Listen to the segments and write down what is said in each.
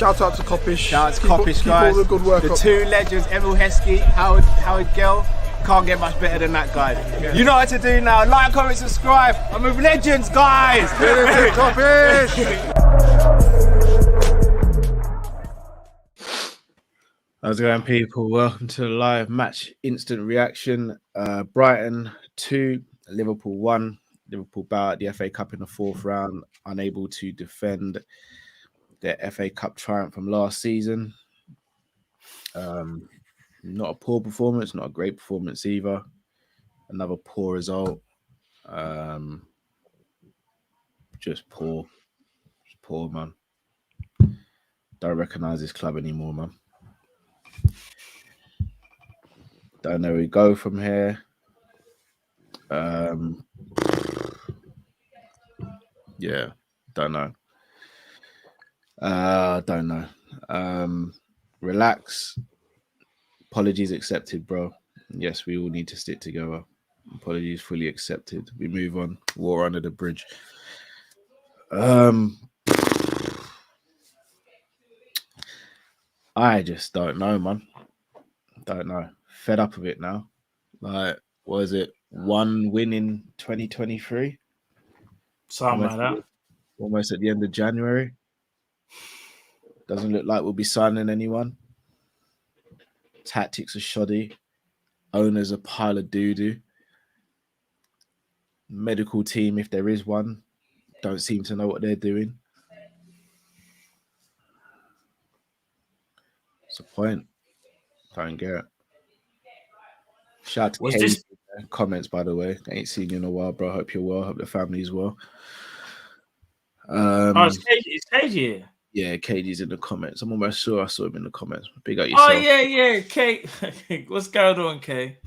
Shout out to Kop-Ish. Shout out to Kopish, guys. Keep all the good work the up. two legends, Emil Heskey, Howard Gill. Can't get much better than that, guys. Yeah. You know what to do now. Like, comment, subscribe. I'm with legends, guys. Kop-Ish. How's it going, people? Welcome to the live match instant reaction. Brighton 2, Liverpool 1. Liverpool bow at the FA Cup in the 4th round, unable to defend their FA Cup triumph from last season. Not a poor performance, not a great performance either. Another poor result. Just poor. Just poor, man. Don't recognise this club anymore, man. Don't know where we go from here. Yeah, don't know. Don't know. Relax. Apologies accepted, bro. Yes, we all need to stick together. Apologies fully accepted. We move on. Water under the bridge. I just don't know, man. Don't know. Fed up of it now. Like, what is it? 1 win in 2023? Something like that. Almost at the end of January. Doesn't look like we'll be signing anyone. Tactics are shoddy. Owners a pile of doo-doo. Medical team, if there is one, don't seem to know what they're doing. What's the point? Don't get it. Shout out to Katie in the comments, by the way. I ain't seen you in a while, bro. Hope you're well. Hope the family's well. It's Katie here. Yeah, Katie's in the comments. I'm almost sure I saw him in the comments. Big up yourself. Oh, yeah, Kate. What's going on, Kate?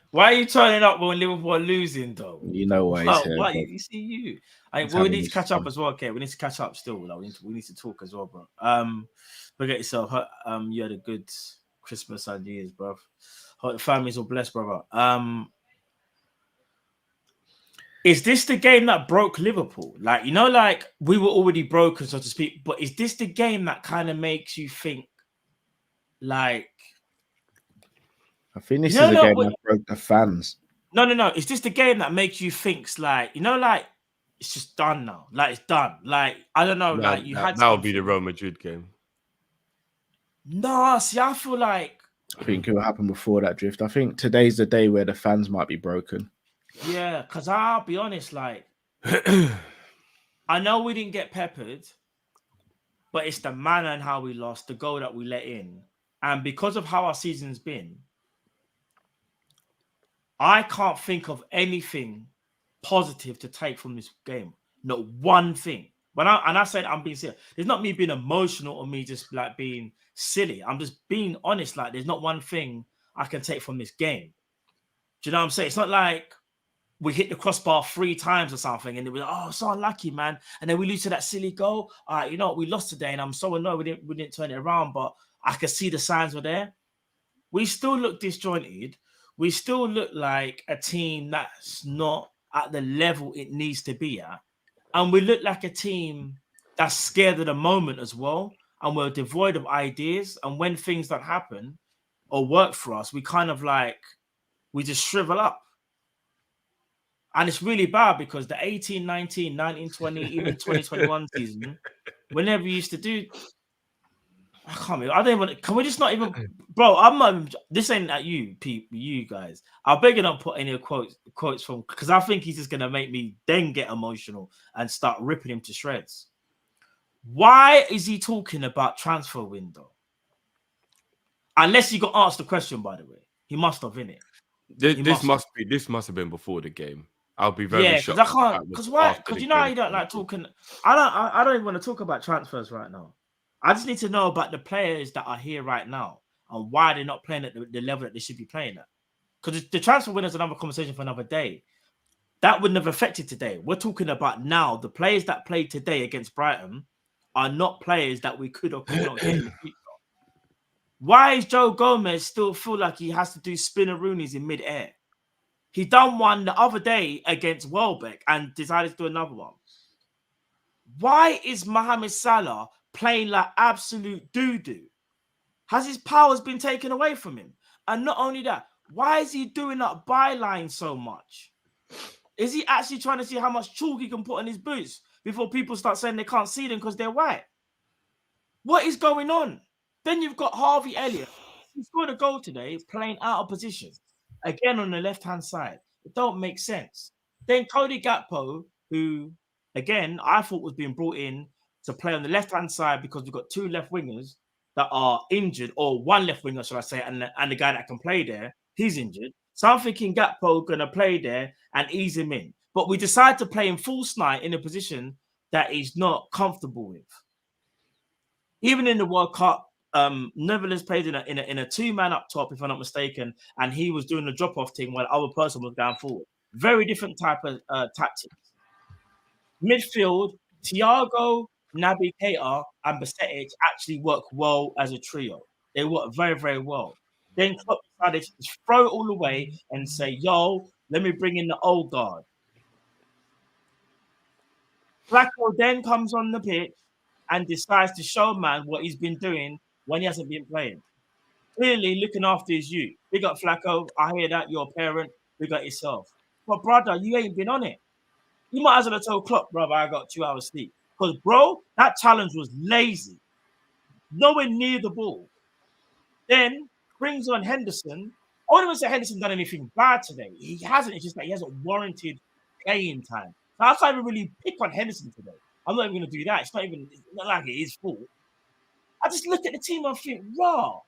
Why are you turning up when Liverpool are losing, though? You know why he's here. Why? You see you. We need to catch up as well, Kate. We need to catch up still. Like, we need to talk as well, bro. Forget yourself. You had a good Christmas and New Year's, bro. Hope the family's all blessed, brother. Is this the game that broke Liverpool? Like, you know, like we were already broken, so to speak. But is this the game that kind of makes you think, like? I think this is a game that broke the fans. No. Is this the game that makes you think, like, you know, like it's just done now? Like it's done. Like I don't know. Like you had that would be the Real Madrid game. No, see, I feel like. I think it will happen before that drift. I think today's the day where the fans might be broken. Yeah, because I'll be honest, like, I know we didn't get peppered, but it's the manner and how we lost, the goal that we let in. And because of how our season's been, I can't think of anything positive to take from this game. Not one thing. I said I'm being serious. It's not me being emotional or me just like being silly. I'm just being honest. Like, there's not one thing I can take from this game. Do you know what I'm saying? It's not like we hit the crossbar 3 times or something and it was, oh, so unlucky, man. And then we lose to that silly goal. You know what? We lost today and I'm so annoyed we didn't turn it around, but I could see the signs were there. We still look disjointed. We still look like a team that's not at the level it needs to be at. And we look like a team that's scared of the moment as well. And we're devoid of ideas. And when things don't happen or work for us, we kind of like, we just shrivel up. And it's really bad because the 18, 19, 19, 20, even 2021 season, whenever we used to do, I can't even, I don't even, can we just not even, bro, I'm not even, this ain't at you, people, you guys. I beg you not put any quotes from, because I think he's just going to make me then get emotional and start ripping him to shreds. Why is he talking about transfer window? Unless you got asked the question, by the way. He must have, innit? This must have been before the game. I'll be very shocked. Because I can't. Because why? Because you know how you don't like talking. I don't even want to talk about transfers right now. I just need to know about the players that are here right now and why they're not playing at the level that they should be playing at. Because the transfer window is another conversation for another day. That wouldn't have affected today. We're talking about now. The players that played today against Brighton are not players that we could or could not get in the future. Why is Joe Gomez still feel like he has to do spinneroonies in mid-air? He done one the other day against Welbeck and decided to do another one. Why is Mohamed Salah playing like absolute doo-doo? Has his powers been taken away from him? And not only that, why is he doing that byline so much? Is he actually trying to see how much chalk he can put on his boots before people start saying they can't see them because they're white? What is going on? Then you've got Harvey Elliott. He scored a goal today playing out of position. Again on the left-hand side. It don't make sense. Then Cody Gakpo, who, again, I thought was being brought in to play on the left-hand side because we've got 2 left wingers that are injured, or 1 left winger, should I say, and the guy that can play there, he's injured. So I'm thinking Gakpo going to play there and ease him in. But we decide to play him full snide in a position that he's not comfortable with. Even in the World Cup, Netherlands played in a 2-man up top, if I'm not mistaken, and he was doing the drop-off thing while the other person was going forward. Very different type of tactics. Midfield, Thiago, Naby Keita, and Bajcetic actually work well as a trio. They work very, very well. Then Klopp decided to just throw it all away and say, yo, let me bring in the old guard. Flacco then comes on the pitch and decides to show man what he's been doing when he hasn't been playing. Clearly looking after his youth. Big up Flacco. I hear that. You're a parent. Big up yourself. But brother, you ain't been on it. You might as well have told Klopp, brother, I got 2 hours sleep. Because, bro, that challenge was lazy. Nowhere near the ball. Then brings on Henderson. I wouldn't say Henderson done anything bad today. He hasn't. It's just that he hasn't warranted playing time. So I can't even really pick on Henderson today. I'm not even going to do that. It's not like it is fault. I just look at the team and think, raw.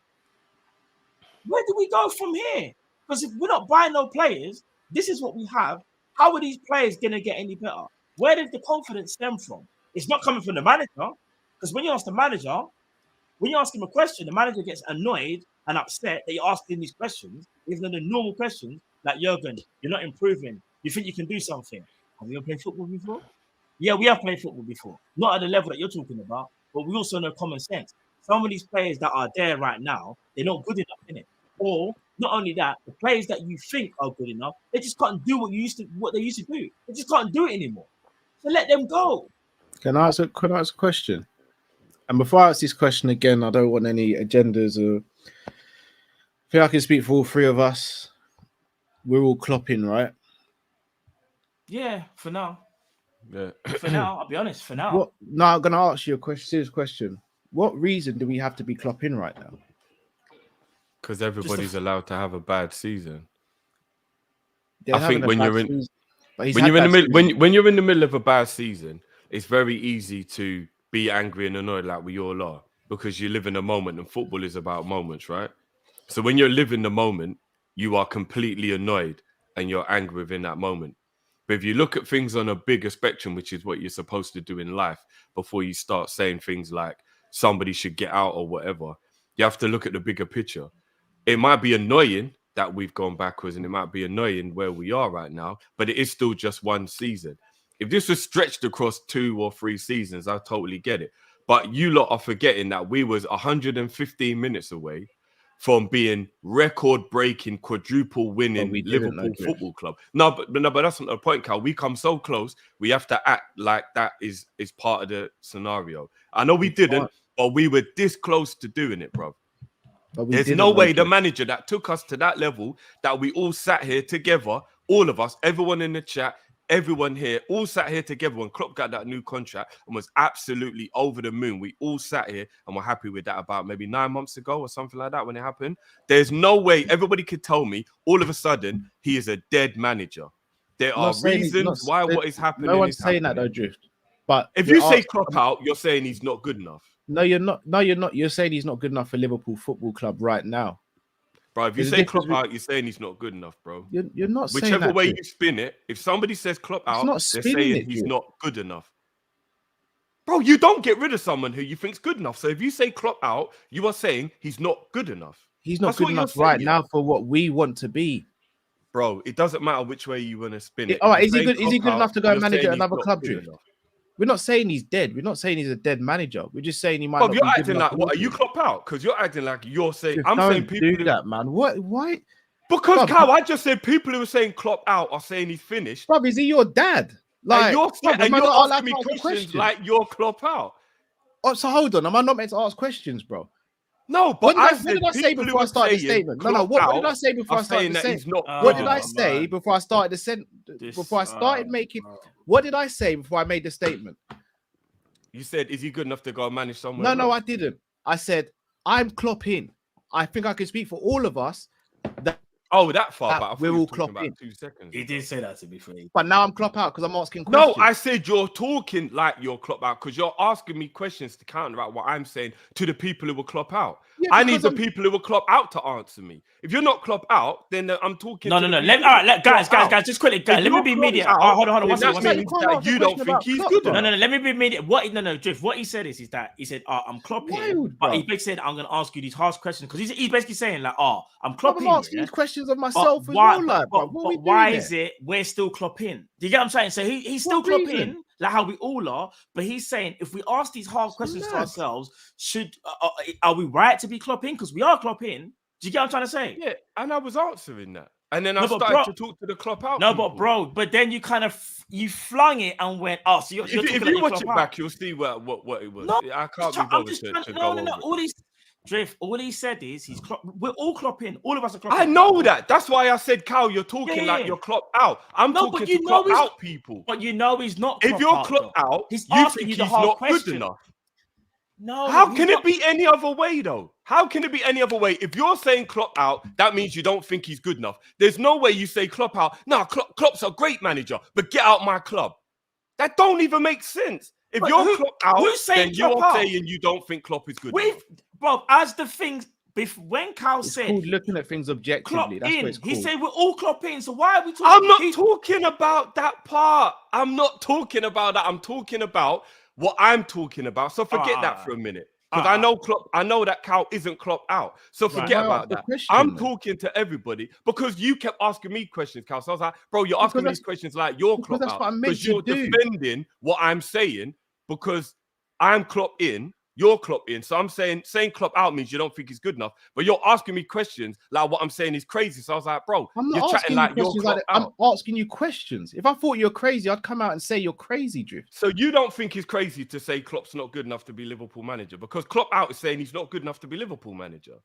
Where do we go from here? Because if we're not buying no players, this is what we have. How are these players going to get any better? Where did the confidence stem from? It's not coming from the manager. Because when you ask the manager, when you ask him a question, the manager gets annoyed and upset that you're asking these questions, even though they're normal questions, like, Jurgen, you're not improving. You think you can do something. Have you ever played football before? Yeah, we have played football before. Not at the level that you're talking about, but we also know common sense. Some of these players that are there right now, they're not good enough, innit? Or not only that, the players that you think are good enough, they just can't do what they used to do. They just can't do it anymore. So let them go. Can I ask a question? And before I ask this question again, I don't want any agendas. I think I can speak for all 3 of us. We're all clopping, right? Yeah, for now. Yeah. For now, I'll be honest, for now. No, I'm going to ask you a serious question. What reason do we have to be clopping right now? Because everybody's allowed to have a bad season. They're I think when you're in the middle of a bad season, it's very easy to be angry and annoyed like we all are, because you live in a moment, and football is about moments, right? So when you're living the moment, you are completely annoyed and you're angry within that moment. But if you look at things on a bigger spectrum, which is what you're supposed to do in life, before you start saying things like somebody should get out or whatever, you have to look at the bigger picture. It might be annoying that we've gone backwards, and it might be annoying where we are right now, but it is still just one season. If this was stretched across 2 or 3 seasons, I totally get it. But you lot are forgetting that we was 115 minutes away from being record-breaking, quadruple-winning Liverpool Football Club. No, but that's not the point, Cal. We come so close, we have to act like that is part of the scenario. I know we didn't, but we were this close to doing it, bro. There's no way the manager that took us to that level, that we all sat here together, all of us, everyone in the chat, everyone here, all sat here together when Klopp got that new contract and was absolutely over the moon. We all sat here and were happy with that about maybe 9 months ago or something like that when it happened. There's no way everybody could tell me all of a sudden he is a dead manager. There are reasons why what is happening. No one's saying that though, Drift. But if you say Klopp out, you're saying he's not good enough. No, you're not. No, you're not. You're saying he's not good enough for Liverpool Football Club right now. Bro, if you say Klopp out, you're saying he's not good enough, bro. You're not saying whichever that, way you spin it. If somebody says Klopp out, they're saying he's not good enough. Bro, you don't get rid of someone who you think's good enough. So if you say Klopp out, you are saying he's not good enough. He's not good enough right now for what we want to be. Bro, it doesn't matter which way you want to spin it. All right, is he good enough to go and manage another club, Drift? We're not saying he's dead. We're not saying he's a dead manager. We're just saying he might. Bro, you're acting like what? Are you Klopp out? Because you're acting like you're saying. I'm saying people do that, man. What? Why? Because Cal, I just said people who are saying Klopp out are saying he's finished. Bro, is he your dad? Like, and you're asking me questions like you're Klopp out. Oh, so hold on. Am I not meant to ask questions, bro? No, but what did I say before I started the statement? No. What did I say before I started the sentence? What did I say before I started the sentence? Before I started making, what did I say before I made the statement? You said, "Is he good enough to go and manage somewhere?" No, I didn't. I said I'm Klopp in. I think I can speak for all of us. That far, but we're all Klopp in. 2 seconds. He did say that to be fair. But now I'm Klopp out because I'm asking questions. No, I said you're talking like you're Klopp out because you're asking me questions to counteract what I'm saying to the people who will Klopp out. Yeah, I need the people who will Klopp out to answer me. If you're not Klopp out, then I'm talking. No. Guys, just quickly, guys. Let me be immediate. Hold on. One second. You don't think he's good enough. No. Let me be immediate. Drift. What he said is that he said, I'm Klopp in, but he basically said, I'm going to ask you these harsh questions because he's basically saying like, I'm Klopp in. I'm asking these questions of myself as well. But why is it we're still Klopp in? Do you get what I'm saying? So he's still Klopp in, like how we all are. But he's saying if we ask these hard questions to ourselves, are we right to be Klopp in? Because we are Klopp in. Do you get what I'm trying to say? Yeah, and I was answering that. And then I started to talk to the Klopp out. No, but then you kind of flung it and went, so you're talking if you watch it back, you'll see what it was. No, I can't be bothered to go over. All these Drift, all he said is we're all Klopp in. All of us are Klopp in. I know that. That's why I said, Cal, you're talking like you're Klopp out. I'm talking to Klopp out people. But you know he's not. If you're Klopp out, he's asking you the hard question. Good enough. No. How can it be any other way, though? How can it be any other way? If you're saying Klopp out, that means you don't think he's good enough. There's no way you say Klopp out. No, Klopp's a great manager, but get out my club. That don't even make sense. If you're Klopp out, then you are saying you don't think Klopp is good enough. Bro, as the things when Cal said called looking at things objectively, that's what it's called. He said we're all Klopp in. So why are we talking? I'm not talking about that part. I'm not talking about that. I'm talking about what I'm talking about. So forget that for a minute. Because I know Klopp, I know that Cal isn't Klopp out. So forget about that. I'm talking to everybody because you kept asking me questions, Cal. So I was like, bro, you're asking me these questions like you're Klopp out. Because you're defending what I'm saying because I'm Klopp in. You're Klopp in. So I'm saying Klopp out means you don't think he's good enough. But you're asking me questions like what I'm saying is crazy. So I was like, bro, you're chatting like you're Klopp out. I'm asking you questions. If I thought you're crazy, I'd come out and say you're crazy, Drift. So you don't think it's crazy to say Klopp's not good enough to be Liverpool manager? Because Klopp out is saying he's not good enough to be Liverpool manager.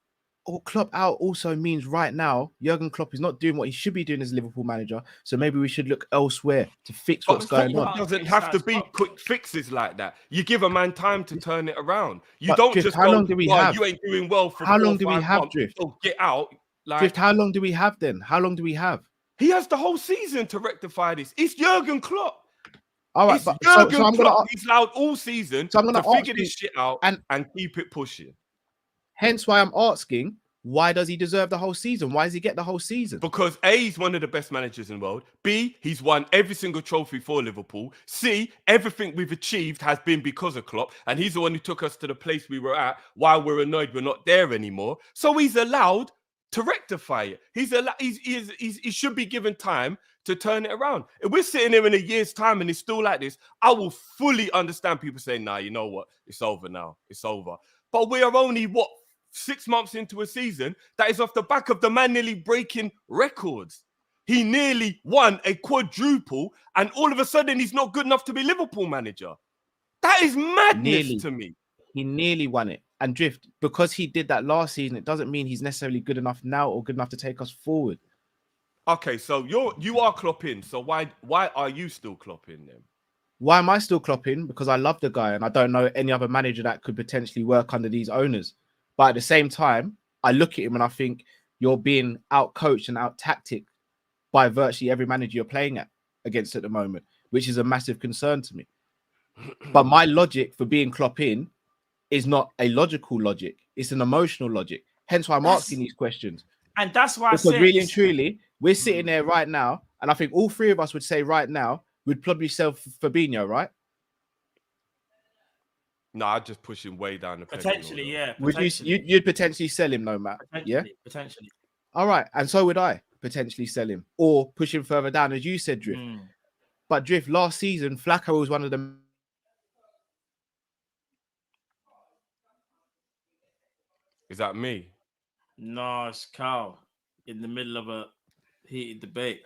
Or Klopp out also means right now, Jurgen Klopp is not doing what he should be doing as Liverpool manager. So maybe we should look elsewhere to fix what's going on. It doesn't have to be quick fixes like that. You give a man time to turn it around. You don't just how long do we have? You ain't doing well for how long do we have, Drift? So get out. Drift, how long do we have then? How long do we have? He has the whole season to rectify this. It's Jurgen Klopp. All right, it's Jurgen Klopp. He's allowed all season to figure this shit out and keep it pushing. Hence why I'm asking, why does he deserve the whole season? Why does he get the whole season? Because A, he's one of the best managers in the world. B, he's won every single trophy for Liverpool. C, everything we've achieved has been because of Klopp. And he's the one who took us to the place we were at while we're annoyed we're not there anymore. So he's allowed to rectify it. He should be given time to turn it around. If we're sitting here in a year's time and it's still like this, I will fully understand people saying, nah, you know what? It's over now. It's over. But we are only, 6 months into a season that is off the back of the man nearly breaking records. He nearly won a quadruple and all of a sudden he's not good enough to be Liverpool manager. That is madness to me. He nearly won it. And Drift, because he did that last season, it doesn't mean he's necessarily good enough now or good enough to take us forward. Okay, so you are Klopp in. So why are you still Klopp in then? Why am I still Klopp in? Because I love the guy and I don't know any other manager that could potentially work under these owners. But at the same time, I look at him and I think you're being out-coached and out-tacticked by virtually every manager you're playing against at the moment, which is a massive concern to me. But my logic for being Klopp in is not a logical logic. It's an emotional logic. Hence why I'm asking these questions. And that's why because really and truly, we're sitting there right now, and I think all three of us would say right now, we'd probably sell Fabinho, right? No, I'd just push him way down the potentially, yeah. You'd potentially sell him, no, Matt. Yeah, potentially. All right, and so would I potentially sell him or push him further down, as you said, Drift. But Drift, last season, Flacco was one of them. Is that me? No, it's Cal in the middle of a heated debate.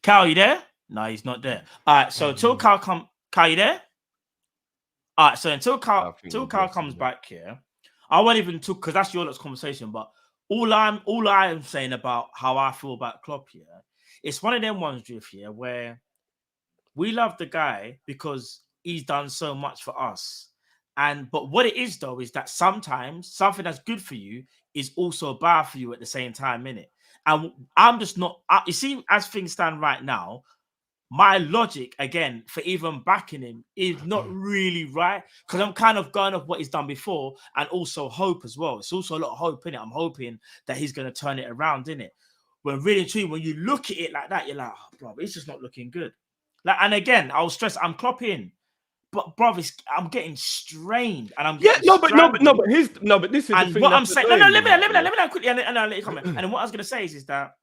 Cal, you there? No, he's not there. All right, so till Cal come, Cal, you there? All right, so until I Carl think we'll comes see, back here, I won't even talk because that's your lot's conversation. But all I am saying about how I feel about Klopp here, it's one of them ones, Drift, here, where we love the guy because he's done so much for us. But what it is though is that sometimes something that's good for you is also bad for you at the same time, innit? And I'm just not. You see, as things stand right now, my logic again for even backing him is not really right because I'm kind of going off what he's done before and also hope as well. It's also a lot of hope in it. I'm hoping that he's going to turn it around, in it. When really and truly, when you look at it like that, you're like, oh, bro, it's just not looking good. Like, and again, I'll stress, I'm clopping, but bro, I'm getting strained, and I'm getting but this is and the thing. what I'm saying. No, let me know quickly, and I'll let you comment. And then what I was going to say is that.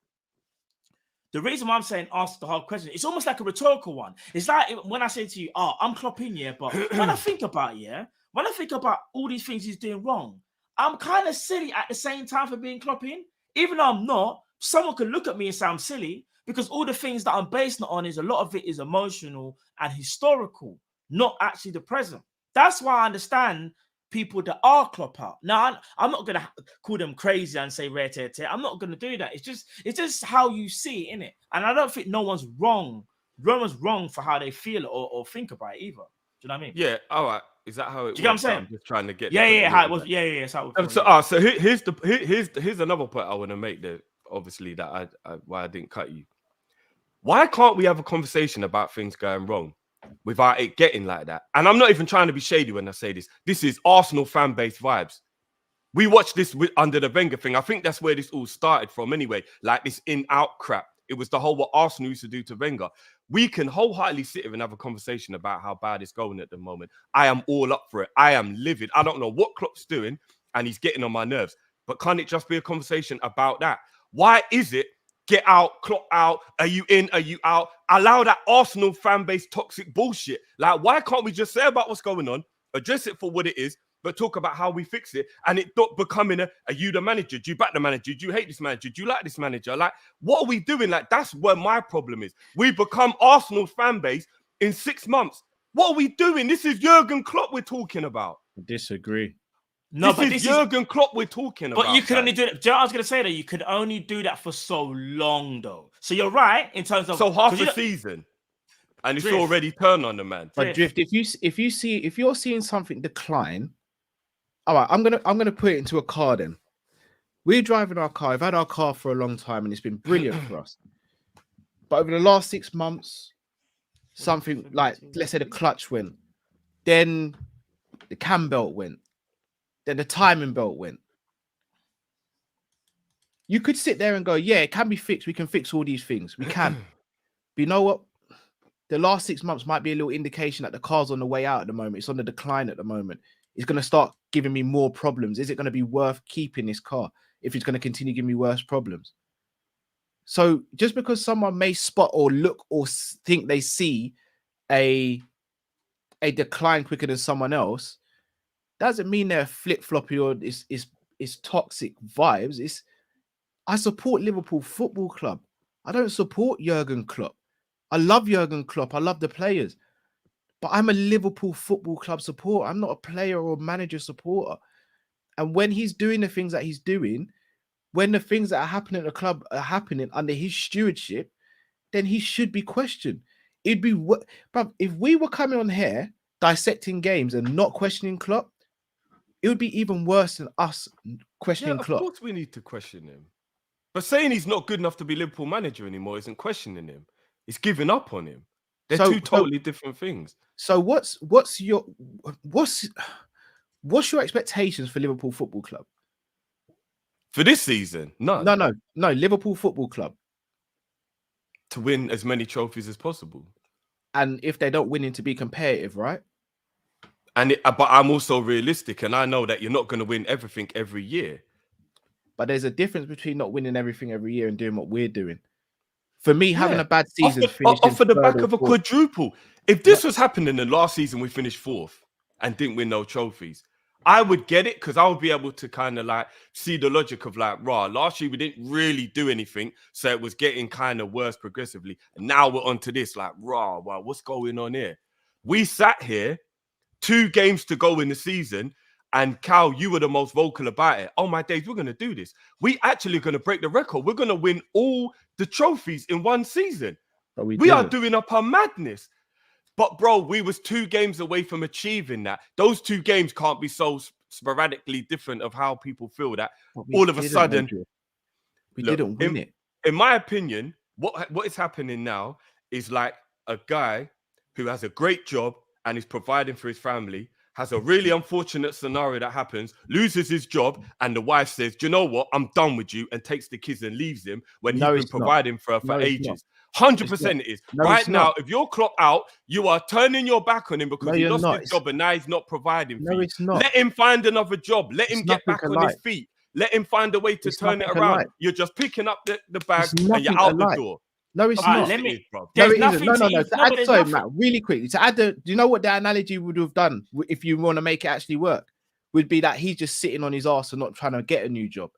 The reason why I'm saying ask the hard question, it's almost like a rhetorical one. It's like when I say to you, oh, I'm clopping, yeah, but when I think about all these things he's doing wrong, I'm kind of silly at the same time for being clopping. Even though I'm not, someone could look at me and say I'm silly because all the things that I'm basing it on is a lot of it is emotional and historical, not actually the present. That's why I understand people that are Klopp out. Now, I'm not going to call them crazy and say rare tear. I'm not going to do that. It's just how you see it, innit? And I don't think no one's wrong. No one's wrong for how they feel or think about it either. Do you know what I mean? Yeah. All right. Is that how it Do you get what I'm saying? I'm just trying to get. Yeah. How it was. Yeah. So here's another point I want to make. That obviously that why I didn't cut you. Why can't we have a conversation about things going wrong without it getting like that? And I'm not even trying to be shady when I say this. This is Arsenal fan base vibes. We watched this under the Wenger thing. I think that's where this all started from anyway. Like this in-out crap. It was the whole what Arsenal used to do to Wenger. We can wholeheartedly sit here and have a conversation about how bad it's going at the moment. I am all up for it. I am livid. I don't know what Klopp's doing and he's getting on my nerves. But can't it just be a conversation about that? Why is it get out, Klopp out, are you in, are you out? Allow that Arsenal fan base toxic bullshit. Like, why can't we just say about what's going on, address it for what it is, but talk about how we fix it, and it not becoming are you the manager? Do you back the manager? Do you hate this manager? Do you like this manager? Like, what are we doing? Like, that's where my problem is. We become Arsenal fan base in 6 months. What are we doing? This is Jurgen Klopp we're talking about. I disagree. No, this is Jurgen Klopp we're talking about. But you can only do it. I was going to say that you could only do that for so long, though. So you're right in terms of half a season, and it's already turned on the man. But Drift, if you're seeing something decline, all right, I'm gonna put it into a car. Then we're driving our car. I've had our car for a long time, and it's been brilliant for us. But over the last 6 months, something like, let's say the clutch went, then the cam belt went. Then the timing belt went. You could sit there and go, yeah, it can be fixed. We can fix all these things. We can. But you know what? The last 6 months might be a little indication that the car's on the way out at the moment. It's on the decline at the moment. It's going to start giving me more problems. Is it going to be worth keeping this car if it's going to continue giving me worse problems? So just because someone may spot or look or think they see a decline quicker than someone else, doesn't mean they're flip-floppy or it's toxic vibes. I support Liverpool Football Club. I don't support Jurgen Klopp. I love Jurgen Klopp. I love the players. But I'm a Liverpool Football Club supporter. I'm not a player or manager supporter. And when he's doing the things that he's doing, when the things that are happening at the club are happening under his stewardship, then he should be questioned. It'd be, but if we were coming on here dissecting games and not questioning Klopp, it would be even worse than us questioning Klopp. Of course we need to question him. But saying he's not good enough to be Liverpool manager anymore isn't questioning him. It's giving up on him. They're two totally different things. So what's your expectations for Liverpool Football Club? For this season? None. No, Liverpool Football Club. To win as many trophies as possible. And if they don't win, to be competitive, right? But I'm also realistic, and I know that you're not going to win everything every year. But there's a difference between not winning everything every year and doing what we're doing. For me, having a bad season off of the back of a quadruple. If this was happening in last season, we finished 4th and didn't win no trophies, I would get it because I would be able to kind of like see the logic of like, last year we didn't really do anything, so it was getting kind of worse progressively. And now we're onto this, like, wow, what's going on here? We sat here 2 games to go in the season. And Cal, you were the most vocal about it. Oh my days, we're going to do this. We actually going to break the record. We're going to win all the trophies in one season. We are doing up our madness. But bro, we was 2 games away from achieving that. Those 2 games can't be so sporadically different of how people feel that all of a sudden we didn't win it. In my opinion, what is happening now is like a guy who has a great job and is providing for his family, has a really unfortunate scenario that happens, loses his job, and the wife says, do you know what? I'm done with you, and takes the kids and leaves him when he's been providing for her for ages. 100% it is. Right now, if you're Klopp out, you are turning your back on him because he lost his job and now he's not providing for you. It's not. Let him find another job. Let him get back on his feet. Let him find a way to turn it around. You're just picking up the bag and you're out the door. No, it's not. Let me, no, it isn't. No. To add, sorry, Matt, really quickly. To add, do you know what the analogy would have done if you want to make it actually work? Would be that he's just sitting on his arse and not trying to get a new job.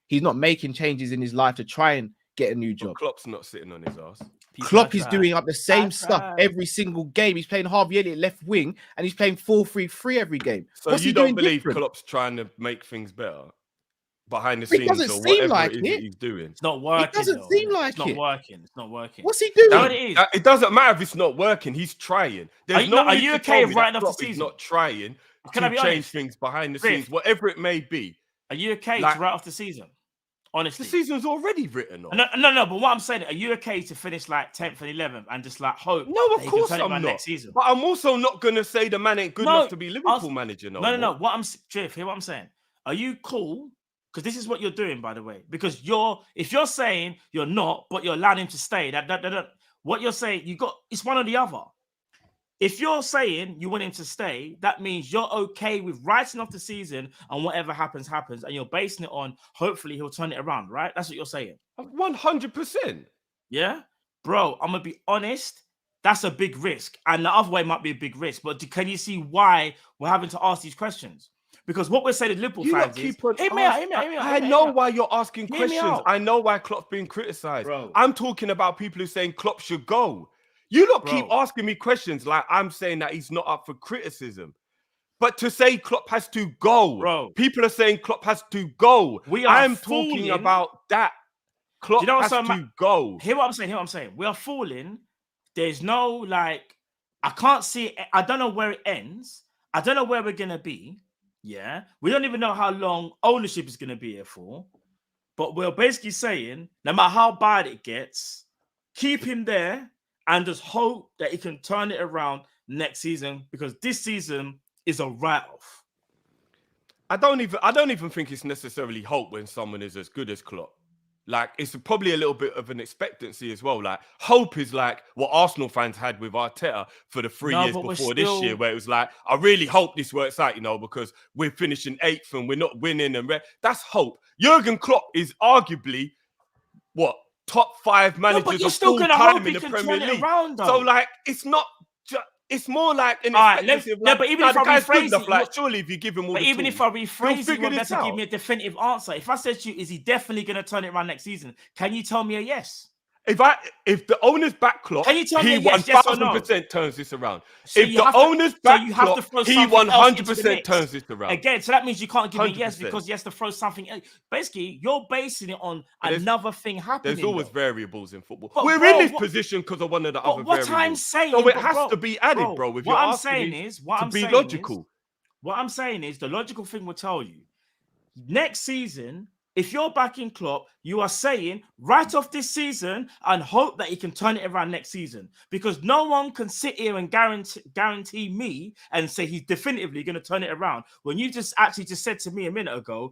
He's not making changes in his life to try and get a new job. Klopp's not sitting on his arse. Klopp is doing up the same stuff every single game. He's playing Harvey Elliott left wing and he's playing 4-3-3 every game. So you don't believe Klopp's trying to make things better behind the scenes or whatever like it is he's doing? It's not working. It doesn't seem like it's not working. It's not working. What's he doing? No, it is. It doesn't matter if it's not working. He's trying. Are you okay right off the season? He's not trying to change things behind the scenes, whatever it may be. Are you okay to write off the season? Honestly, the season's already written off. No. But what I'm saying, are you okay to finish like 10th and 11th and just like hope? No, of course I'm not. Next season? But I'm also not gonna say the man ain't good enough to be Liverpool manager. No. What I'm Jeff, hear what I'm saying? Are you cool? Because this is what you're doing, by the way. Because if you're saying you're not, but you're allowing him to stay, what you're saying, it's one or the other. If you're saying you want him to stay, that means you're okay with writing off the season and whatever happens, happens, and you're basing it on hopefully he'll turn it around, right? That's what you're saying. 100%. Yeah? Bro, I'm going to be honest. That's a big risk. And the other way might be a big risk. But can you see why we're having to ask these questions? Because what we're saying to Liverpool fans is... Hear me out. I know why you're asking questions. I know why Klopp's being criticised. Bro. I'm talking about people who are saying Klopp should go. You lot keep asking me questions like I'm saying that he's not up for criticism. But to say Klopp has to go, people are saying Klopp has to go. I'm talking about that. Klopp has to go. Hear what I'm saying. We are falling. There's no I can't see it. I don't know where it ends. I don't know where we're going to be. Yeah. We don't even know how long ownership is going to be here for. But we're basically saying, no matter how bad it gets, keep him there and just hope that he can turn it around next season, because this season is a write-off. I don't even think it's necessarily hope when someone is as good as Klopp. Like, it's probably a little bit of an expectancy as well. Like, hope is like what Arsenal fans had with Arteta for the 3 years before this year, where it was like, I really hope this works out, because we're finishing 8th and we're not winning. That's hope. Jurgen Klopp is arguably, top 5 managers of all time in the Premier League. So, it's not... It's more like an expectancy. But even if I rephrase it, surely if you give him all the even tools, if I rephrase it, you better give me a definitive answer. If I said to you, is he definitely going to turn it around next season? Can you tell me a yes? If the owners back Klopp, he 1,000% turns this around. So if the owners back Klopp, he 100% turns this around. Again, so that means you can't give me a yes because he has to throw something else. Basically, you're basing it on another thing happening. There's always variables in football. We're in this position because of one of the other variables. What I'm saying, so it has to be added, bro. If what I'm saying is, logical. What I'm saying is, the logical thing will tell you next season. If you're backing Klopp, you are saying right off this season and hope that he can turn it around next season, because no one can sit here and guarantee me and say he's definitively going to turn it around. When you just said to me a minute ago,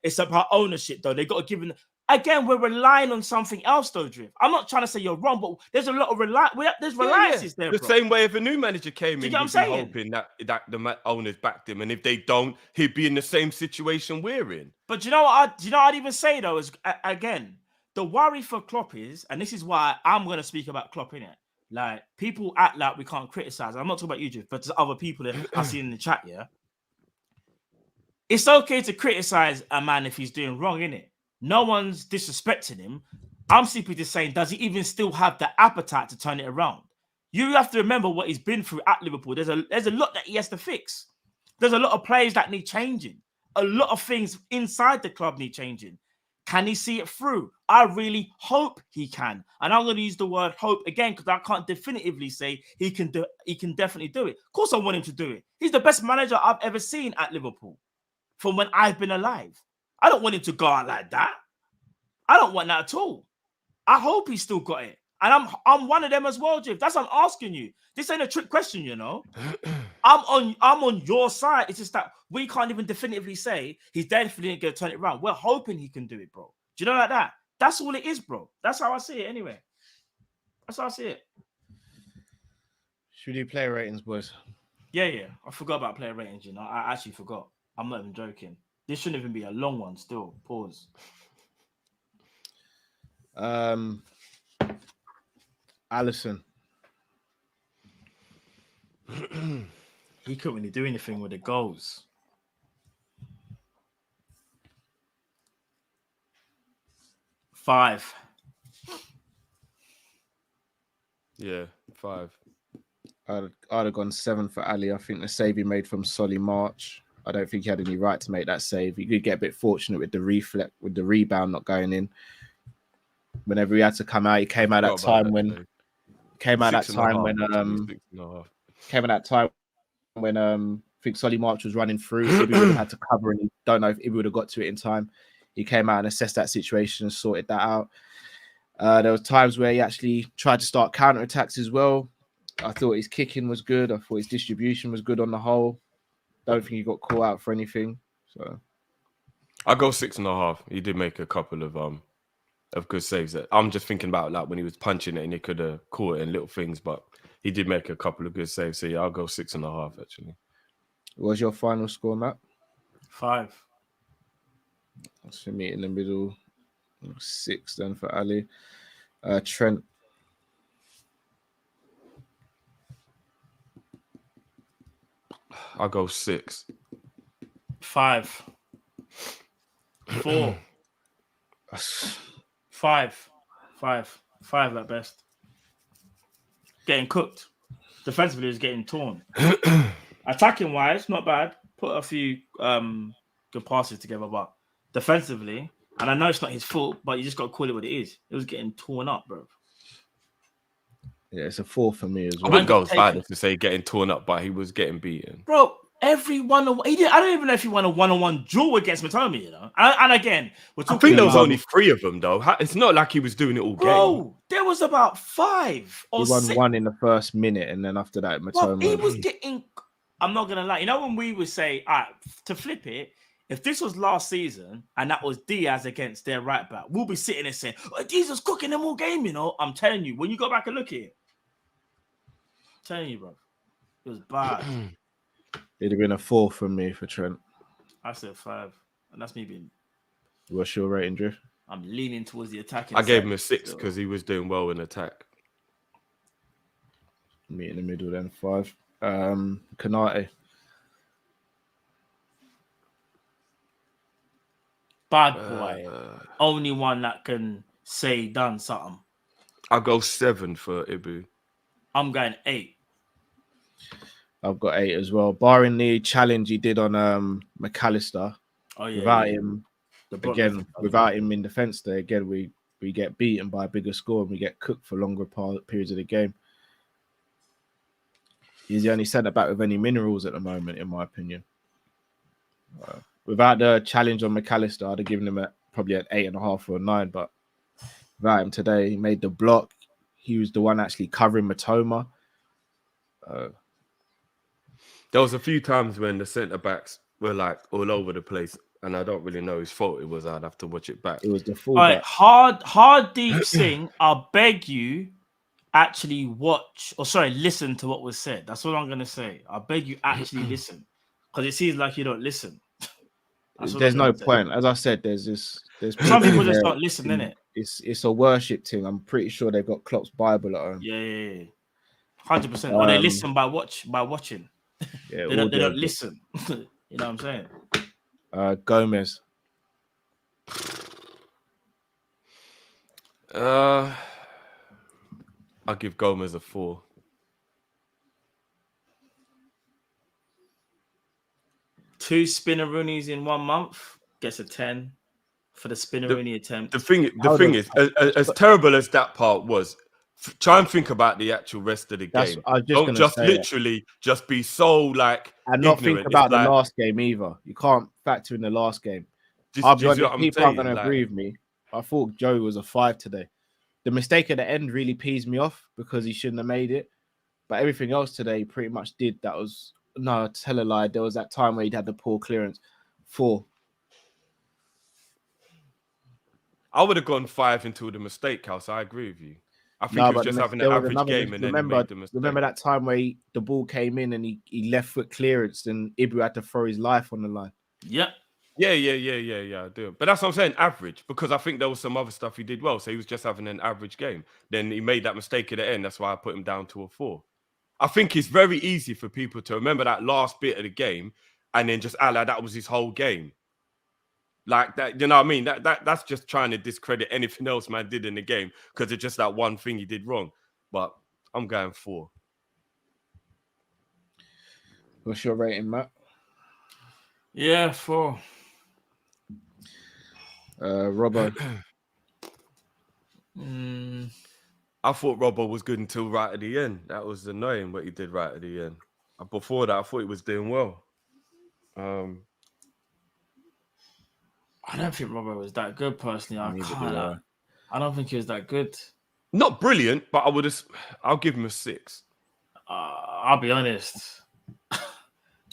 it's about ownership though. They got to give him. Again, we're relying on something else, though, Drift. I'm not trying to say you're wrong, but there's a lot of reliances there. The same way if a new manager came in, he'd be hoping that the owners backed him, and if they don't, he'd be in the same situation we're in. But you know what? I'd even say though is again, the worry for Klopp is, and this is why I'm going to speak about Klopp in it. Like, people act like we can't criticize. I'm not talking about you, Drift, but there's other people that I see in the chat. Yeah, it's okay to criticize a man if he's doing wrong, innit? No one's disrespecting him. I'm simply just saying, does he even still have the appetite to turn it around? You have to remember what he's been through at Liverpool. There's a lot that he has to fix. There's a lot of players that need changing. A lot of things inside the club need changing. Can he see it through? I really hope he can. And I'm going to use the word hope again because I can't definitively say he can definitely do it. Of course I want him to do it. He's the best manager I've ever seen at Liverpool from when I've been alive. I don't want him to go out like that. I don't want that at all. I hope he's still got it. And I'm one of them as well, Jiv. That's what I'm asking you. This ain't a trick question, you know. I'm on your side. It's just that we can't even definitively say he's definitely going to turn it around. We're hoping he can do it, bro. Do you know like that? That's all it is, bro. That's how I see it anyway. That's how I see it. Should we do player ratings, boys? Yeah. I forgot about player ratings, you know. I actually forgot. I'm not even joking. This shouldn't even be a long one still. Pause. Alisson. He couldn't really do anything with the goals. Five. Yeah, 5. I'd have gone 7 for Ali. I think the save he made from Solly March. I don't think he had any right to make that save. He did get a bit fortunate with the rebound not going in. Whenever he had to come out, he came out that time when I think Solly March was running through. Ibby would have had to cover, and don't know if Ibby would have got to it in time. He came out and assessed that situation and sorted that out. There was times where he actually tried to start counter-attacks as well. I thought his kicking was good. I thought his distribution was good on the whole. Don't think he got caught out for anything. So I go 6.5. He did make a couple of good saves. I'm just thinking about like when he was punching it and he could have caught it in little things, but he did make a couple of good saves. So yeah, I'll go 6.5 actually. What was your final score, Matt? 5. That's for me in the middle. 6 then for Ali. Trent. I'll go 6. 5. 4. 5. 5 at best. Getting cooked. Defensively, is getting torn. Attacking wise, not bad. Put a few good passes together, but defensively, and I know it's not his fault, but you just got to call it what it is. It was getting torn up, bro. Yeah, it's a 4 for me as well. I wouldn't go as bad as to say getting torn up, but he was getting beaten. Bro, every one-on-one, I don't even know if he won a one-on-one duel against Matoma, you know. And again, we're talking. I think there was only 3 of them, though. It's not like he was doing it all game. Bro, there was about 5 or 6. He won 1 in the first minute, and then after that, Matoma. Bro, he was getting. I'm not gonna lie. You know when we would say, all right, to flip it, if this was last season and that was Diaz against their right back, we'll be sitting there saying, oh, Diaz was cooking them all game, you know. I'm telling you, when you go back and look at it, I'm telling you, bro, it was bad. It'd have been a 4 from me for Trent. I said 5, and that's me being. What's your rating, Drew? I'm leaning towards the attacking. I gave him a 6 because he was doing well in attack. Me in the middle, then 5. Konate. Bad boy. Only one that can say done something. I'll go 7 for Ibu. I'm going 8. I've got 8 as well. Barring the challenge he did on McAllister. Oh yeah. Without him in defence there, again we get beaten by a bigger score and we get cooked for longer periods of the game. He's the only centre back with any minerals at the moment, in my opinion. Without the challenge on McAllister, I'd have given him probably an 8.5 or a 9. But without him today, he made the block. He was the one actually covering Matoma. There was a few times when the centre backs were like all over the place, and I don't really know whose fault it was. I'd have to watch it back. It was the full back. Hard deep sing. I beg you, actually listen to what was said. That's all I'm gonna say. I beg you, actually listen, because it seems like you don't listen. There's no point. As I said, there's some people just don't listen, innit? It's a worship thing. I'm pretty sure they've got Klopp's Bible at home. Yeah. 100%. Or they listen by watching. Yeah, they don't listen. You know what I'm saying? Gomez. I'll give Gomez a 4. 2 spinneroonies in 1 month gets a 10 for the spinneroony attempt. The thing is, as terrible as that part was, try and think about the actual rest of the game. Don't just literally just be so like and not ignorant. think about the last game either. You can't factor in the last game. I'll be honest, people aren't going to agree with me. I thought Joe was a 5 today. The mistake at the end really pees me off because he shouldn't have made it. But everything else today pretty much did. That was, no, tell a lie. There was that time where he'd had the poor clearance. 4. I would have gone 5 until the mistake, House. I agree with you. I think he was just having an average game and then he made the mistake. Remember that time where the ball came in and he left foot clearance and Ibu had to throw his life on the line? Yep. Yeah, I do. But that's what I'm saying, average, because I think there was some other stuff he did well. So he was just having an average game. Then he made that mistake at the end. That's why I put him down to a 4. I think it's very easy for people to remember that last bit of the game and then just act like that was his whole game. Like that, you know what I mean? That's just trying to discredit anything else man did in the game because it's just that one thing he did wrong. But I'm going 4. What's your rating, Matt? Yeah, 4. Robbo. I thought Robbo was good until right at the end. That was annoying what he did right at the end. Before that, I thought he was doing well. I don't think Robbo was that good personally. I don't think he was that good. Not brilliant, but I'll give him a 6. I'll be honest.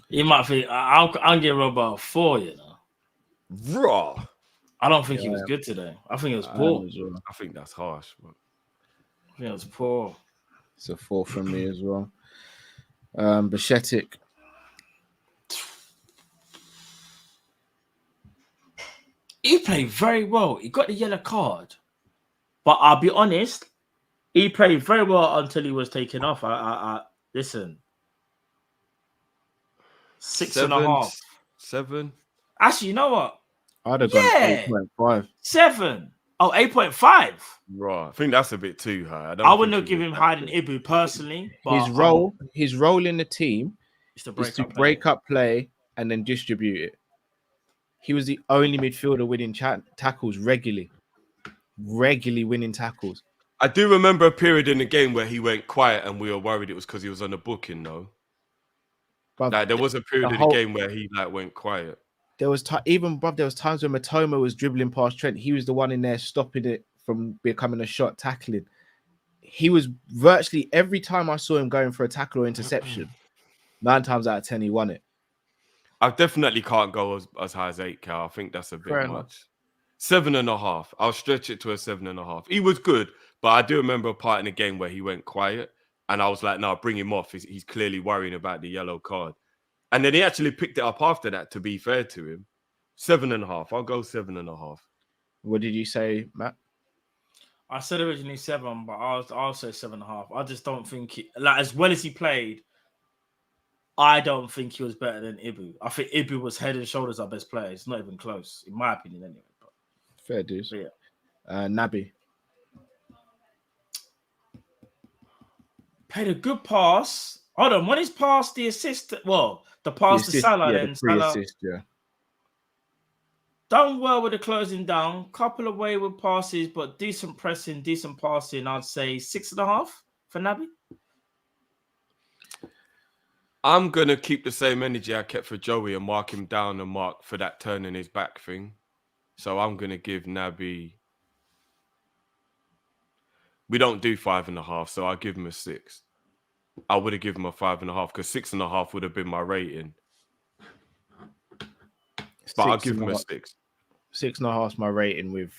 You might think I'll give Robbo a 4. You know, raw. I don't think he was good today. I think it was poor. I think that's harsh. But... I think it was poor. It's a 4 from me as well. Bajcetic. He played very well. He got the yellow card. But I'll be honest, he played very well until he was taken off. I listen. 6.5. 7. Actually, you know what? I'd have gone 8.5. 7. Oh, 8.5. Right. I think that's a bit too high. I wouldn't have given him higher than Ibu personally. But his role in the team is to break up play and then distribute it. He was the only midfielder winning tackles regularly winning tackles. I do remember a period in the game where he went quiet and we were worried it was because he was on the booking, though. But like, there was a period in the game where he went quiet. There was times when Matoma was dribbling past Trent. He was the one in there stopping it from becoming a shot, tackling. He was virtually every time I saw him going for a tackle or interception, 9 times out of 10 he won it. I definitely can't go as high as 8, Cal. I think that's a bit much. 7.5. I'll stretch it to a 7.5. He was good, but I do remember a part in the game where he went quiet, and I was like, "No, bring him off. He's clearly worrying about the yellow card." And then he actually picked it up after that. To be fair to him, 7.5. I'll go 7.5. What did you say, Matt? I said originally 7, but I'll say 7.5. I just don't think as well as he played. I don't think he was better than Ibu. I think Ibu was head and shoulders our best player. It's not even close, in my opinion, anyway. But, fair dues. Yeah. Naby. Played a good pass. Hold on. When he's passed the assist, the pass to Salah, then Salah. Assist, yeah. Done well with the closing down. Couple of wayward passes, but decent pressing, decent passing. I'd say 6.5 for Naby. I'm going to keep the same energy I kept for Joey and mark him down and mark for that turning his back thing. So I'm going to give Naby... We don't do 5.5, so I'll give him a 6. I would have given him a 5.5 because 6.5 would have been my rating. But I'll give him a 6. 6.5 is my rating with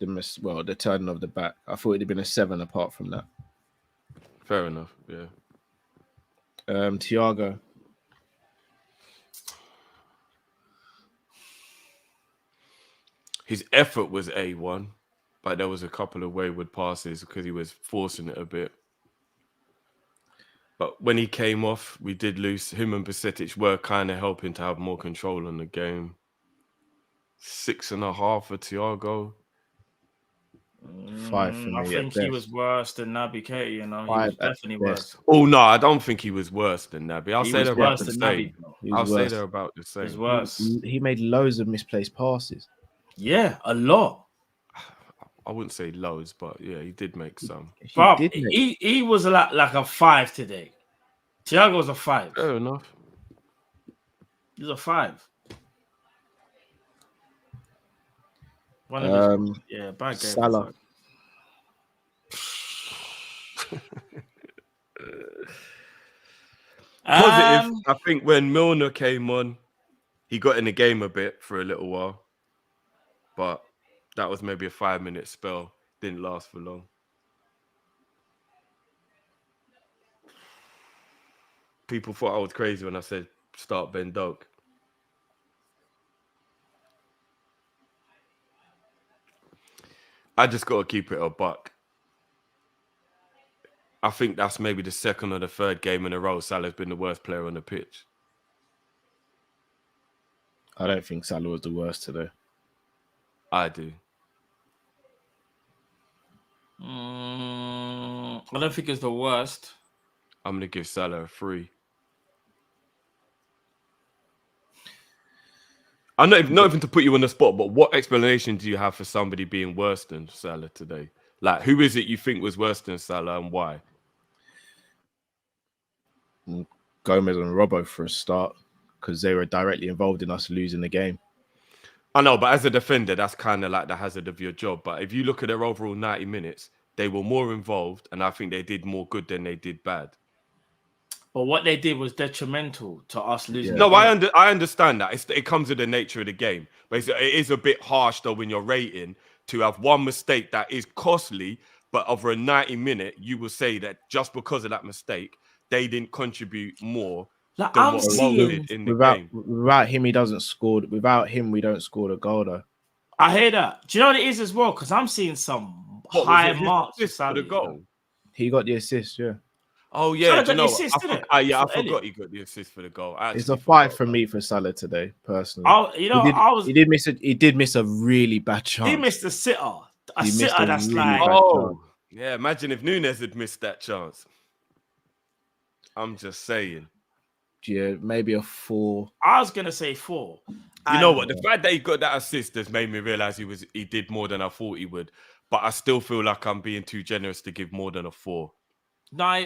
the turning of the back. I thought it'd have been a 7 apart from that. Fair enough, yeah. Thiago. His effort was A1, but there was a couple of wayward passes because he was forcing it a bit. But when he came off, we did lose. Him and Bajcetic were kind of helping to have more control on the game. 6.5 for Thiago. 5 for me. I think he was worse than Naby Keita, you know. He was definitely worse. Oh, no, I don't think he was worse than Naby. I'll say they're about the same. I'll say they're about the same. He's worse. He made loads of misplaced passes. Yeah, a lot. I wouldn't say loads, but yeah, he did make some. He was like a 5 today. Thiago was a 5. Fair enough. He's a 5. One of his, bad game. Salah. Positive. I think when Milner came on, he got in the game a bit for a little while, but that was maybe a 5-minute spell. Didn't last for long. People thought I was crazy when I said start Ben Doak. I just got to keep it a buck. I think that's maybe the second or the third game in a row Salah's been the worst player on the pitch. I don't think Salah was the worst today. I do. I don't think it's the worst. I'm going to give Salah a 3. I'm not even to put you on the spot, but what explanation do you have for somebody being worse than Salah today? Like, who is it you think was worse than Salah and why? Gomez and Robbo for a start, because they were directly involved in us losing the game. I know, but as a defender, that's kind of like the hazard of your job. But if you look at their overall 90 minutes, they were more involved, and I think they did more good than they did bad. But what they did was detrimental to us losing. No, I understand that. It comes with the nature of the game. But it is a bit harsh, though, when you're rating, to have one mistake that is costly, but over a 90-minute, you will say that just because of that mistake, they didn't contribute more like, than what Mo did in the game. Without him, he doesn't score. Without him, we don't score the goal, though. I hear that. Do you know what it is as well? Because I'm seeing some high marks for the goal. He got the assist, yeah. Oh, yeah. I forgot he got the assist for the goal. It's a 5 for me for Salah today, personally. He did miss a really bad chance. He missed a sitter. A sitter that's really like... Oh, yeah. Imagine if Nunez had missed that chance. I'm just saying. Yeah, maybe a 4. I was going to say 4. You know what? The fact that he got that assist has made me realize he did more than I thought he would. But I still feel like I'm being too generous to give more than a 4. No,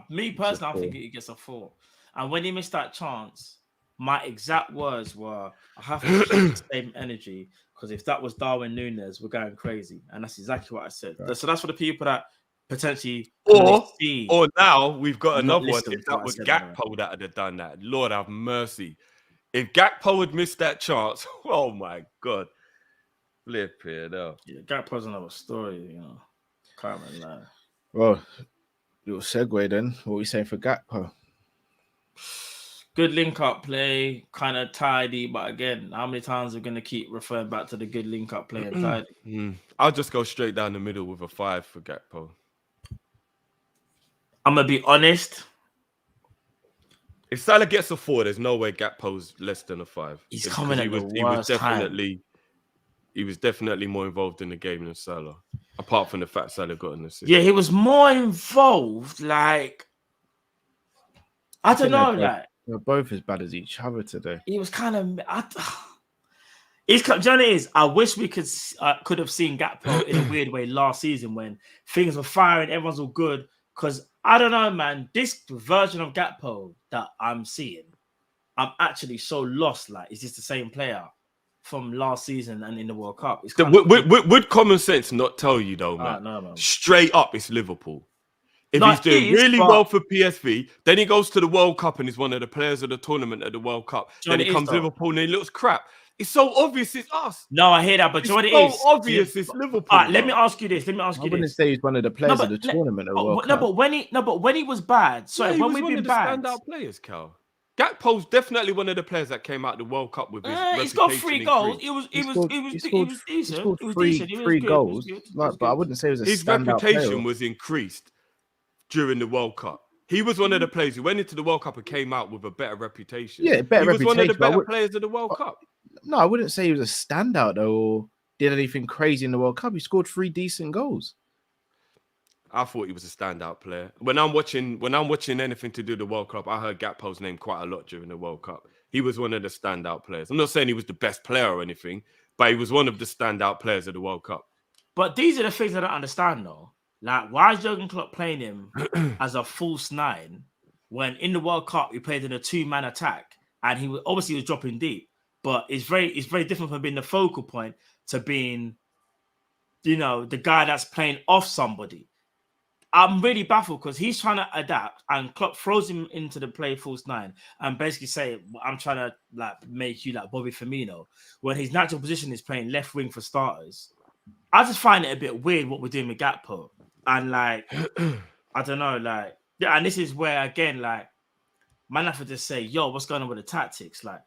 me personally, I think he gets a 4. And when he missed that chance, my exact words were, I have to keep the same energy, because if that was Darwin Nunez, we're going crazy. And that's exactly what I said. Right. So that's for the people that potentially... Or now we've got another one. If that was Gakpo that had done that, Lord have mercy. If Gakpo had missed that chance, oh my God. Flip it up. Yeah, Gakpo's another story, you know. Can't really lie. Well, little segue then. What are we saying for Gakpo? Good link-up play, kind of tidy. But again, how many times are we going to keep referring back to the good link-up play and tidy? I'll just go straight down the middle with a 5 for Gakpo. I'm going to be honest. If Salah gets a 4, there's no way Gakpo's less than a 5. He's coming at the worst time. He was definitely more involved in the game than Salah. Apart from the fact Salah got an assist. Yeah, he was more involved. Like, I don't know. Like, they're both as bad as each other today. He was kind of... do you know what it is? I wish we could have seen Gakpo in a weird way last season when things were firing, everyone's all good. Because, I don't know, man, this version of Gakpo that I'm seeing, I'm actually so lost. Like, is this the same player from last season and in the World Cup? Would common sense not tell you, though, man? No, man. Straight up, it's Liverpool. If he's doing really well for PSV, then he goes to the World Cup and he's one of the players of the tournament at the World Cup. Then he comes to Liverpool and he looks crap. It's so obvious it's us. No, I hear that, but you know what it is? It's so obvious it's Liverpool. All right, let me ask you this. I wouldn't say he's one of the players of the tournament at World Cup. But when he was bad, when we've been bad, standout players, Cal. Gakpo's definitely one of the players that came out of the World Cup with his he's got 3 goals. He was decent. He scored three goals. But I wouldn't say it was a standout player. His reputation was increased during the World Cup. He was one of the players who went into the World Cup and came out with a better reputation. Yeah, better reputation. He was one of the better players of the World Cup. No, I wouldn't say he was a standout though. did anything crazy in the World Cup. He scored 3 decent goals. I thought he was a standout player. When I'm watching anything to do with the World Cup, I heard Gakpo's name quite a lot during the World Cup. He was one of the standout players. I'm not saying he was the best player or anything, but he was one of the standout players of the World Cup. But these are the things I don't understand, though. Like, why is Jurgen Klopp playing him as a false 9 when in the World Cup he played in a 2-man attack and he was dropping deep? But it's very different from being the focal point to being, the guy that's playing off somebody. I'm really baffled because he's trying to adapt and Klopp throws him into the play false 9 and basically say, I'm trying to make you like Bobby Firmino when his natural position is playing left wing for starters. I just find it a bit weird what we're doing with Gakpo. And I don't know, and this is where, again, man have to just say, yo, what's going on with the tactics? Like,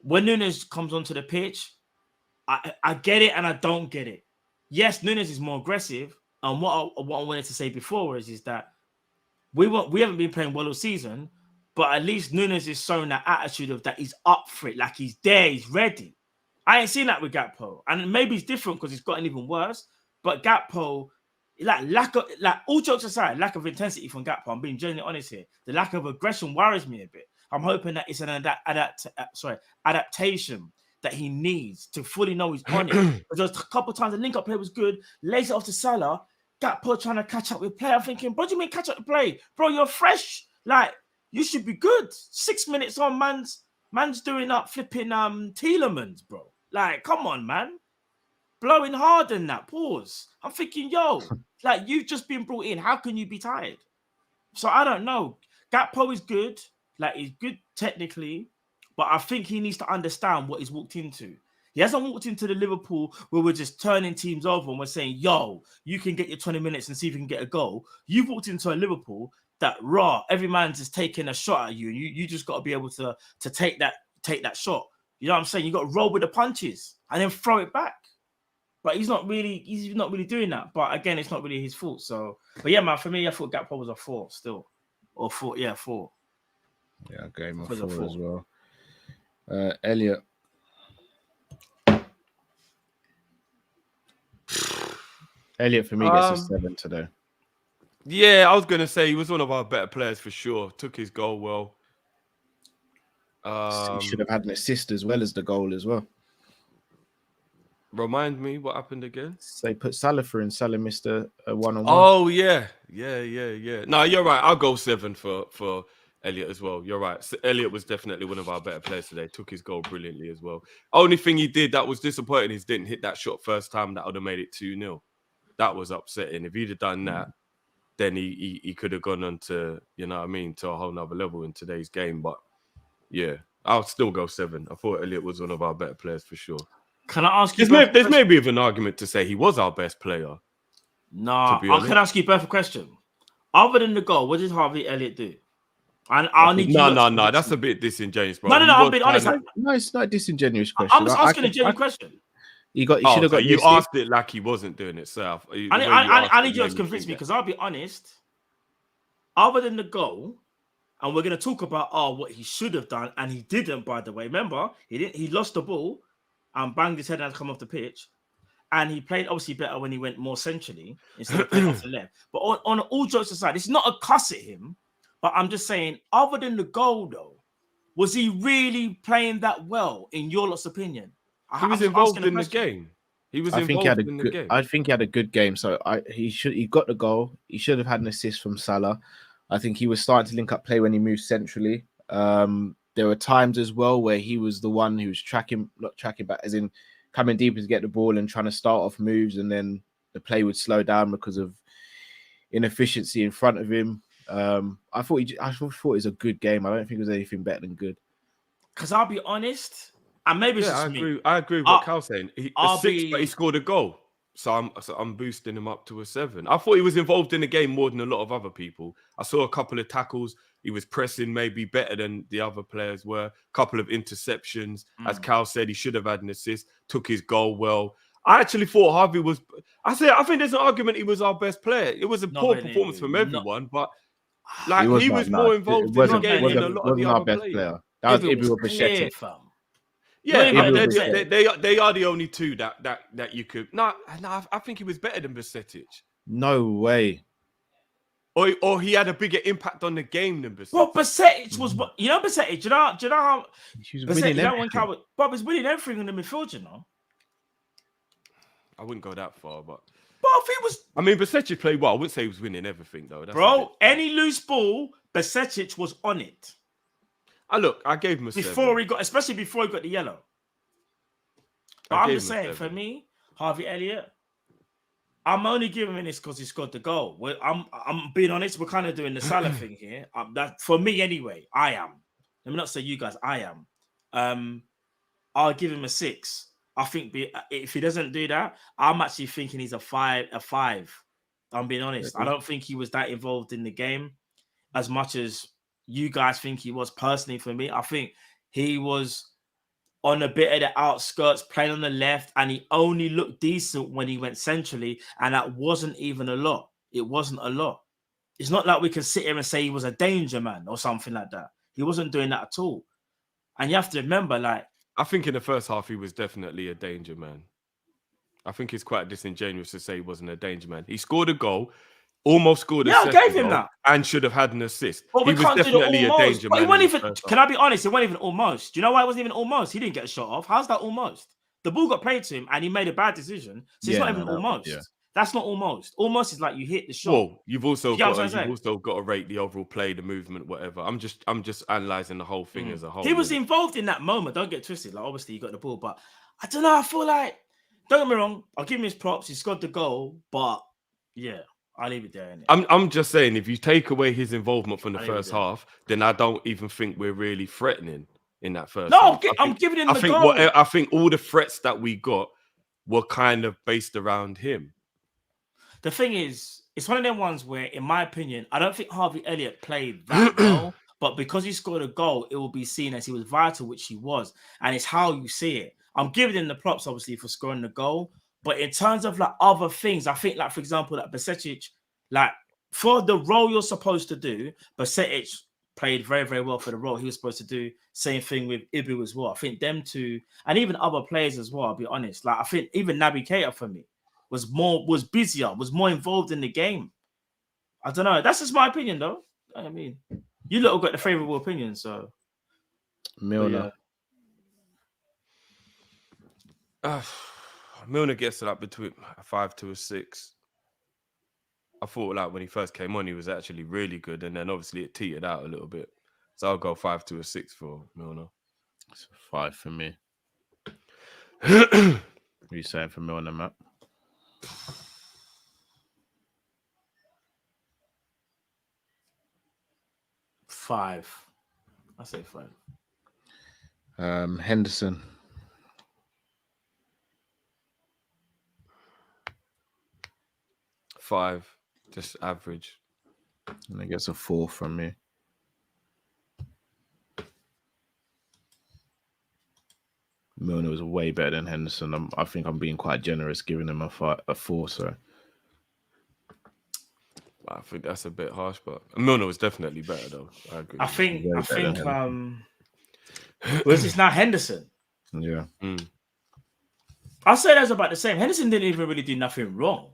when Nunez comes onto the pitch, I get it and I don't get it. Yes, Nunez is more aggressive. And what I wanted to say before is that we haven't been playing well all season, but at least Nunez is showing that attitude of that he's up for it, like he's there, he's ready. I ain't seen that with Gakpo, and maybe it's different because it's gotten even worse. But Gakpo, all jokes aside, lack of intensity from Gakpo. I'm being genuinely honest here. The lack of aggression worries me a bit. I'm hoping that it's an adaptation that he needs to fully know he's on it. Because a couple of times the link-up play was good, lays it off to Salah. Gakpo trying to catch up with play. I'm thinking, what do you mean catch up with play? Bro, you're fresh. You should be good. 6 minutes on, man's doing up flipping Tielemans, bro. Come on, man. Blowing hard in that. Pause. I'm thinking, yo, you've just been brought in. How can you be tired? So I don't know. Gakpo is good. He's good technically, but I think he needs to understand what he's walked into. He hasn't walked into the Liverpool where we're just turning teams over and we're saying, yo, you can get your 20 minutes and see if you can get a goal. You've walked into a Liverpool that every man's just taking a shot at you. And you just got to be able to take that shot. You know what I'm saying? You got to roll with the punches and then throw it back. But he's not really doing that. But again, it's not really his fault. So, but yeah, man, for me, I thought Gakpo was a 4 still. Or 4, yeah, 4. Yeah, I gave him a 4 as well. Elliott. Elliott for me gets a 7 today. Yeah, I was going to say he was one of our better players for sure. Took his goal well. He should have had an assist as well as the goal as well. Remind me what happened again? So they put Salah through and Salah missed a one-on-one. Oh, yeah. No, you're right. I'll go 7 for Elliott as well. You're right. So Elliott was definitely one of our better players today. Took his goal brilliantly as well. Only thing he did that was disappointing is didn't hit that shot first time. That would have made it 2-0. That was upsetting. If he'd have done that, then he could have gone on to, to a whole nother level in today's game. But yeah, I'll still go 7. I thought Elliott was one of our better players for sure. Can I ask you? There's maybe an argument to say he was our best player. No, I can ask you both a question. Other than the goal, what did Harvey Elliott do? And I'll need no. That's a bit disingenuous, bro. No. I'm being honest. No, it's not a disingenuous question. I'm just asking a genuine question. He should have got. You asked it like he wasn't doing it, sir. I need you to convince me because I'll be honest. Other than the goal, and we're going to talk about what he should have done, and he didn't. By the way, remember he didn't. He lost the ball and banged his head and come off the pitch. And he played obviously better when he went more centrally instead of playing off the left. But on all jokes aside, it's not a cuss at him. But I'm just saying, other than the goal, though, was he really playing that well, in your lot's opinion? He was involved in the game. I think he had a good game. So he got the goal. He should have had an assist from Salah. I think he was starting to link up play when he moved centrally. There were times as well where he was the one who was not tracking back, as in coming deeper to get the ball and trying to start off moves, and then the play would slow down because of inefficiency in front of him. I thought it was a good game. I don't think it was anything better than good. Because I'll be honest, and maybe it's just me. I agree with what Cal's saying. But he scored a goal. So I'm boosting him up to a 7. I thought he was involved in the game more than a lot of other people. I saw a couple of tackles. He was pressing maybe better than the other players were. A couple of interceptions. As Cal said, he should have had an assist. Took his goal well. I actually thought Harvey was... I think there's an argument he was our best player. It was a poor performance from everyone, but he was more involved in the game than a lot of the other players. That was Bajcetic. Yeah, Not they are the only two that you could. No, I think he was better than Bajcetic. No way. Or he had a bigger impact on the game than Bajcetic. Well, Bajcetic was, you know, Bajcetic. Do you know how He was winning everything. Bob is winning everything in the midfield. You know. I wouldn't go that far, but if he was, I mean, Bajcetic played well. I wouldn't say he was winning everything though. Bro, any loose ball, Bajcetic was on it. I gave him a especially before he got the yellow. But I'm just saying, for me, Harvey Elliott, I'm only giving him this because he scored the goal. I'm being honest. We're kind of doing the Salah thing here. That for me anyway. I am. Let me not say you guys. I am. I'll give him a 6. I think if he doesn't do that, I'm actually thinking he's a 5. I'm being honest. I don't think he was that involved in the game as much as you guys think he was. Personally, for me, I think he was on a bit of the outskirts, playing on the left, and he only looked decent when he went centrally, and that wasn't even a lot. It wasn't a lot. It's not like we can sit here and say he was a danger man or something like that. He wasn't doing that at all. And you have to remember, like, I think in the first half, he was definitely a danger man. I think it's quite disingenuous to say he wasn't a danger man. He scored a goal, almost scored a second I gave him goal, that. And should have had an assist. But he was definitely a danger man. Can I be honest? It wasn't even almost. Do you know why it wasn't even almost? He didn't get a shot off. How's that almost? The ball got played to him and he made a bad decision. So it's not even almost. Yeah. That's not almost. Almost is like you hit the shot. Well, you've also got to rate the overall play, the movement, whatever. I'm just analysing the whole thing as a whole. He was involved in that moment. Don't get twisted. Like, obviously, he got the ball, but I don't know. I feel like, don't get me wrong, I'll give him his props. He scored the goal, but yeah, I'll leave it there. I'm just saying, if you take away his involvement from the first half, then I don't even think we're really threatening in that first half. I'm giving him the goal. I think all the threats that we got were kind of based around him. The thing is, it's one of them ones where, in my opinion, I don't think Harvey Elliott played that well, but because he scored a goal, it will be seen as he was vital, which he was. And it's how you see it. I'm giving him the props, obviously, for scoring the goal. But in terms of like other things, I think, like, for example, like Bajcetic, like, for the role you're supposed to do, Bajcetic played very, very well for the role he was supposed to do. Same thing with Ibu as well. I think them two, and even other players as well, I'll be honest. Like, I think even Naby Keita, for me, was busier, was more involved in the game. I don't know. That's just my opinion, though. I mean, you lot have got the favourable opinion, so. Milner. Milner gets it up between a 5 to a 6. I thought, like, when he first came on, he was actually really good, and then obviously it teetered out a little bit. So I'll go 5 to a 6 for Milner. It's a 5 for me. What are you saying for Milner, Matt? 5. I say 5. Henderson. 5, just average. And I guess a 4 from me. Milner was way better than Henderson. I think I'm being quite generous giving him a 4. So I think that's a bit harsh, but Milner was definitely better though. I agree. I think was this now Henderson? Yeah. I'll say that's about the same. Henderson didn't even really do nothing wrong,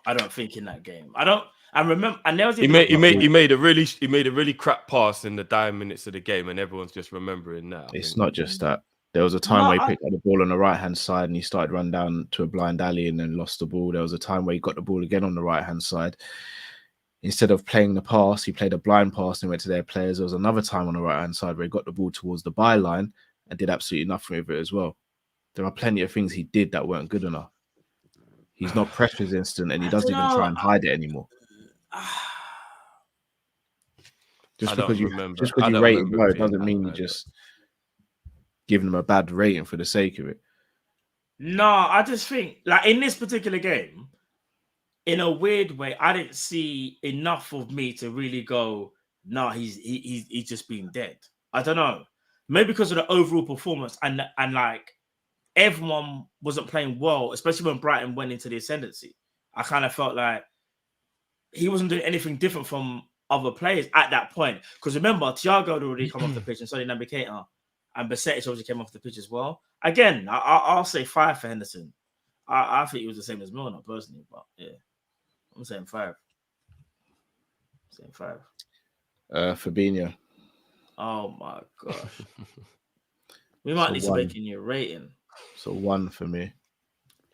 I don't think, in that game. I remember, and there was he made a really crap pass in the dying minutes of the game, and everyone's just remembering now. It's not just that. There was a time where he picked up the ball on the right-hand side and he started run down to a blind alley and then lost the ball. There was a time where he got the ball again on the right-hand side. Instead of playing the pass, he played a blind pass and went to their players. There was another time on the right-hand side where he got the ball towards the byline and did absolutely nothing with it as well. There are plenty of things he did that weren't good enough. He's not press resistant and he doesn't even try and hide it anymore. Just because you rate him low doesn't mean you just giving him a bad rating for the sake of it. No, I just think, like, in this particular game, in a weird way, I didn't see enough of me to really go, no, he's just been dead. I don't know. Maybe because of the overall performance and like everyone wasn't playing well, especially when Brighton went into the ascendancy. I kind of felt like he wasn't doing anything different from other players at that point. Because remember, Thiago had already come off the pitch and so did Naby Keita. And Bajcetic obviously came off the pitch as well. Again, I'll say 5 for Henderson. I think he was the same as Milner personally, but yeah, I'm saying 5. Fabinho. Oh my gosh. We might need to make a new rating. So 1 for me.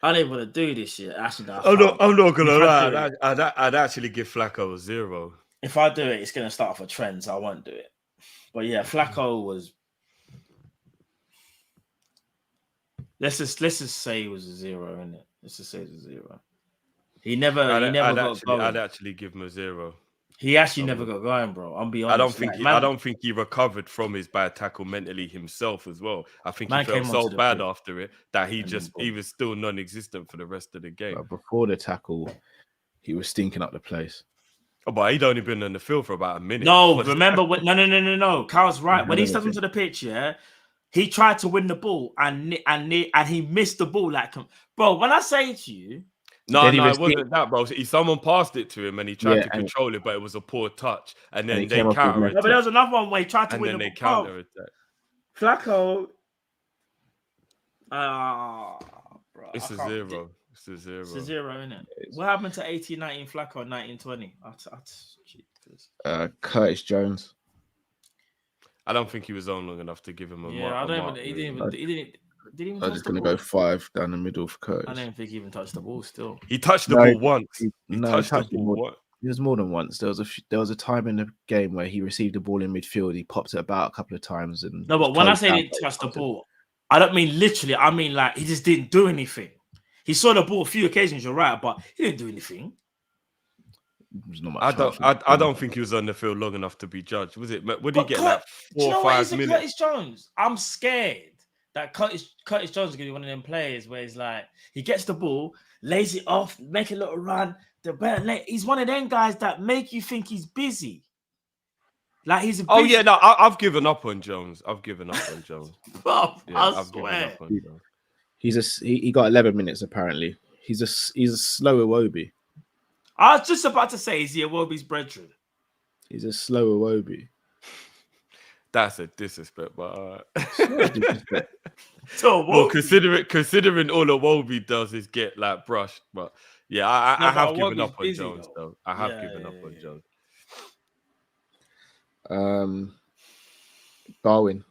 I don't want to do this shit. Actually, no, I'm not gonna lie. I'd actually give Flacco a 0. If I do it, it's gonna start off a trend, so I won't do it. But yeah, Flacco was. Let's just say it was a 0, innit? Let's just say it was a 0. He never got going. I'd actually give him a 0. He actually never got going, bro. I'm be honest. I don't think he recovered from his bad tackle mentally himself as well. I think he felt so bad after it that he was still non-existent for the rest of the game. But before the tackle, he was stinking up the place. Oh, but he'd only been on the field for about a minute. No, remember when? No. Carl's right. When he stepped into the pitch, yeah, he tried to win the ball and he missed the ball. Like, bro, when I say to you. No, it wasn't that, bro. Someone passed it to him and he tried to control it, but it was a poor touch. And then they counter-attacked. No, but there was another one where he tried to win the ball. And then they counter-attacked. Flacco. Bro. It's a 0. It's a 0. It's a 0, innit? What happened to 18-19 Flacco and 19-20? Curtis Jones. I don't think he was on long enough to give him a mark. Yeah, I don't even. He didn't. I'm just going to go 5 down the middle for Curtis. I don't think he even touched the ball still. He touched the ball once. He touched the ball once. It was more than once. There was a time in the game where he received the ball in midfield. He popped it about a couple of times. No, but when I say he didn't touch the ball, I don't mean literally. I mean like he just didn't do anything. He saw the ball a few occasions, you're right, but he didn't do anything. I don't think he was on the field long enough to be judged. Was it? Would he get like 4 or 5 minutes? Curtis Jones. I'm scared that Curtis Jones is going to be one of them players where he's like, he gets the ball, lays it off, make a little run. He's one of them guys that make you think he's busy. Like he's a busy... Oh, yeah, no, I've given up on Jones. Bro, I swear. He got 11 minutes, apparently. He's a slower Iwobi. I was just about to say, is he Iwobi's brethren? He's a slower Iwobi. That's a disrespect, but So, well, considering all Iwobi does is get like brushed, but yeah, I have given up on Jones though. I have given up on Jones. Darwin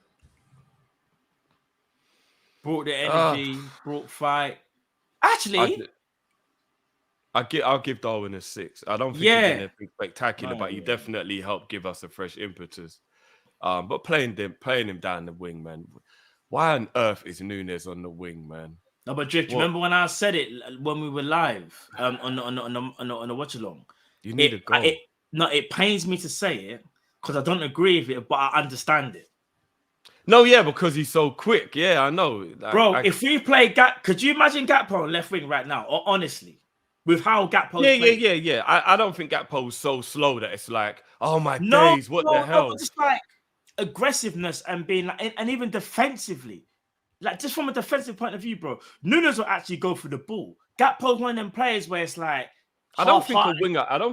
brought the energy, brought fight. Actually, I'll give Darwin a 6. I don't think he did anything spectacular, but he definitely helped give us a fresh impetus. But playing him down the wing, man. Why on earth is Nunez on the wing, man? No, but Drift, remember when I said it when we were live on the watch along? You need a goal. It pains me to say it because I don't agree with it, but I understand it. No, yeah, because he's so quick. Yeah, I know. Bro, if we play could you imagine Gakpo on left wing right now? Or honestly, with how Gakpo Yeah. I don't think Gakpo's so slow that it's like, oh my days, what the hell? No, just like aggressiveness and being like, and even defensively, like just from a defensive point of view, bro, Nunez will actually go for the ball. Gakpo's one of them players where it's like, I don't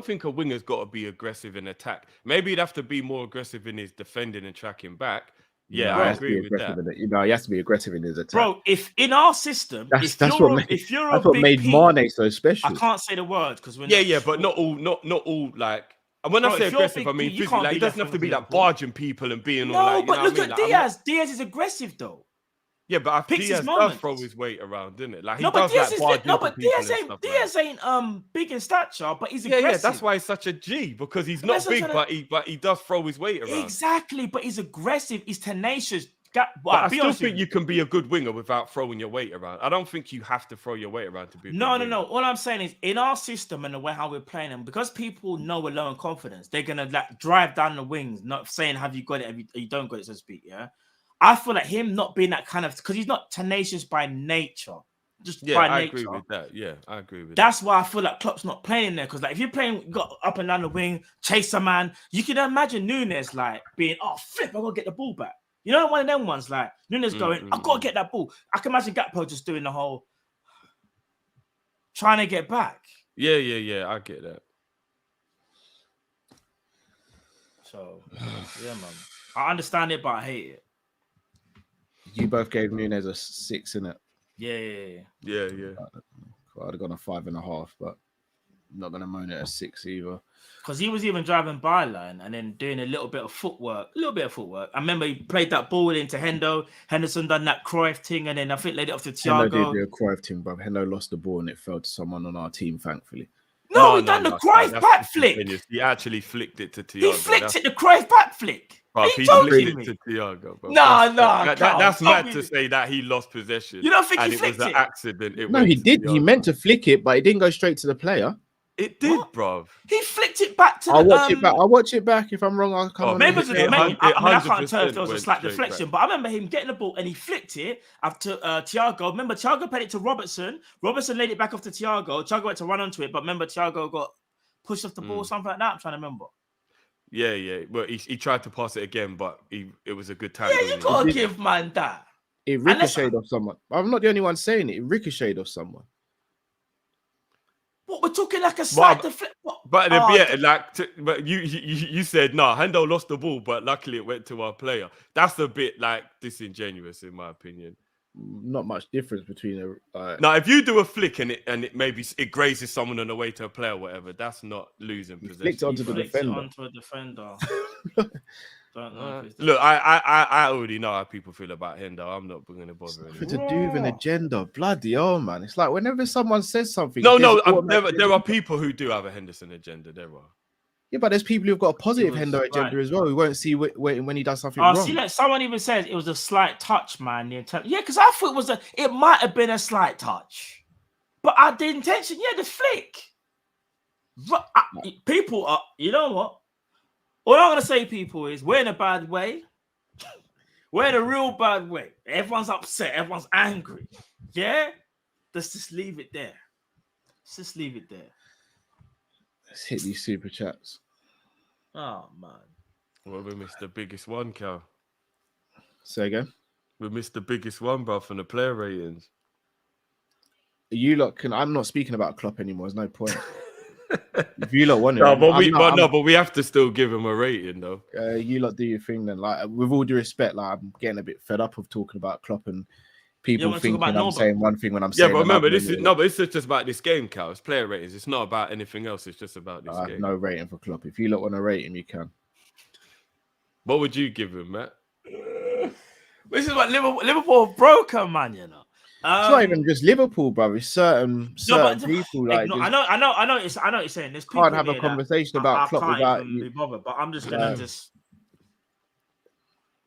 think a winger's got to be aggressive in attack. Maybe he'd have to be more aggressive in his defending and tracking back. Yeah, I agree with that. He has to be aggressive in his attack. Bro, if in our system, that's what made Mane so special. I can't say the word because we're but not all like. And when I say aggressive, I mean physically. Like, he doesn't have to be like barging people and being all like. No, but look at Diaz. Diaz is aggressive though. Yeah, but Diaz does throw his weight around, didn't it? Like he does like barging people. Diaz ain't big in stature, but he's aggressive. Yeah, that's why he's such a G, because he's not big, but he does throw his weight around. Exactly, but he's aggressive. He's tenacious. But I still think you can be a good winger without throwing your weight around. I don't think you have to throw your weight around to be a good winger. No. All I'm saying is, in our system and the way how we're playing them, because people know we're low in confidence, they're gonna like drive down the wings, not saying have you got it, have you don't got it, so to speak. Yeah, I feel like him not being that kind of, because he's not tenacious by nature. I agree with that. Yeah, I agree with That's why I feel like Klopp's not playing there, because like if you're playing, got up and down the wing, chase a man, you can imagine Nunez like being, oh flip, I gotta get the ball back. You know, one of them ones like Nunez going, I gotta get that ball. I can imagine Gakpo just doing the whole trying to get back. Yeah, I get that. So yeah, man, I understand it, but I hate it. You both gave Nunez a 6, innit? Yeah. I'd have gone a 5.5, but I'm not gonna moan it a 6 either. Because he was even driving byline and then doing a little bit of footwork. I remember he played that ball into Hendo. Henderson done that Cruyff thing, and then I think laid it off to Thiago. Hendo did do a Cruyff thing, but Hendo lost the ball and it fell to someone on our team, thankfully. No, he done the Cruyff back flick. He actually flicked it to Thiago. He flicked it the Cruyff back flick. Bro, he flicked it to Thiago. Bro. That's mad to say that he lost possession. You don't think and he flicked it? Was an accident. No, he did. He meant to flick it, but it didn't go straight to the player. It did, bro. He flicked it back to I'll watch it back. I'll watch it back. If I'm wrong, I'll come on. I can't tell if there was a slight deflection, but I remember him getting the ball and he flicked it after Thiago. Remember, Thiago played it to Robertson. Robertson laid it back off to Thiago. Thiago went to run onto it, but remember, Thiago got pushed off the ball, something like that. I'm trying to remember. Yeah. Well, he tried to pass it again, but it was a good tackle. Yeah, you gotta give man that. It ricocheted off someone. I'm not the only one saying it. It ricocheted off someone. What, we're talking like a slight deflection? But you said no. Hendo lost the ball, but luckily it went to our player. That's a bit like disingenuous, in my opinion. Not much difference between now, if you do a flick and it maybe it grazes someone on the way to a player or whatever, that's not losing possession. Flicked onto the defender. Onto a defender. Don't know. Look, I already know how people feel about Hendo. I'm not going to bother. Nothing to do with an agenda. Bloody hell, man! It's like whenever someone says something. There are people who do have a Henderson agenda. There are. Yeah, but there's people who've got a positive Hendo agenda as well. We won't see when he does something wrong. See, like someone even says it was a slight touch, man. Yeah, because I thought it might have been a slight touch, but the intention, the flick. People are, you know what? All I'm gonna say, people, is we're in a bad way. We're in a real bad way. Everyone's upset. Everyone's angry. Yeah, let's just leave it there. Let's hit these super chats. Oh man. Well, we missed the biggest one, Cal. Say again. We missed the biggest one, bro, from the player ratings. You lot can. I'm not speaking about Klopp anymore. There's no point. If you lot want it, but we have to still give him a rating, though. You lot do your thing, then. Like, with all due respect, like I'm getting a bit fed up of talking about Klopp and people thinking I'm saying one thing when I'm saying. Yeah, but remember, this is just about this game, Cal. It's player ratings. It's not about anything else. It's just about this game. No rating for Klopp. If you lot want to rate him, you can. What would you give him, Matt? This is what Liverpool broken, man. You know. It's not even just Liverpool, bro. It's certain people. Like, I know. It's I know what you're saying. There's people can't have a conversation about Klopp without you. Be bothered, but I'm just gonna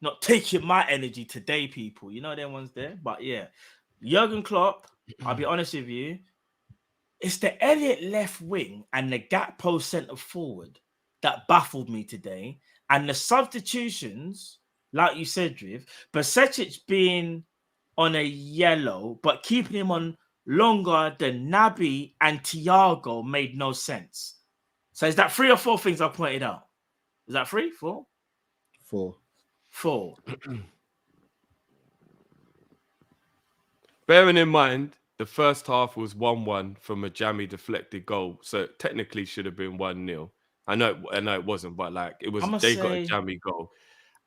not taking my energy today, people. You know, them ones there. But yeah, Jurgen Klopp. I'll be honest with you. It's the Elliott left wing and the Gakpo centre forward that baffled me today, and the substitutions, like you said, Driv, Bajcetic being on a yellow, but keeping him on longer than Naby and Thiago made no sense. So is that 3 or 4 things I pointed out? Is that 3, 4? 4. Bearing in mind, the first half was 1-1 from a jammy deflected goal, so it technically should have been 1-0. I know it wasn't, but like it was. They got a jammy goal,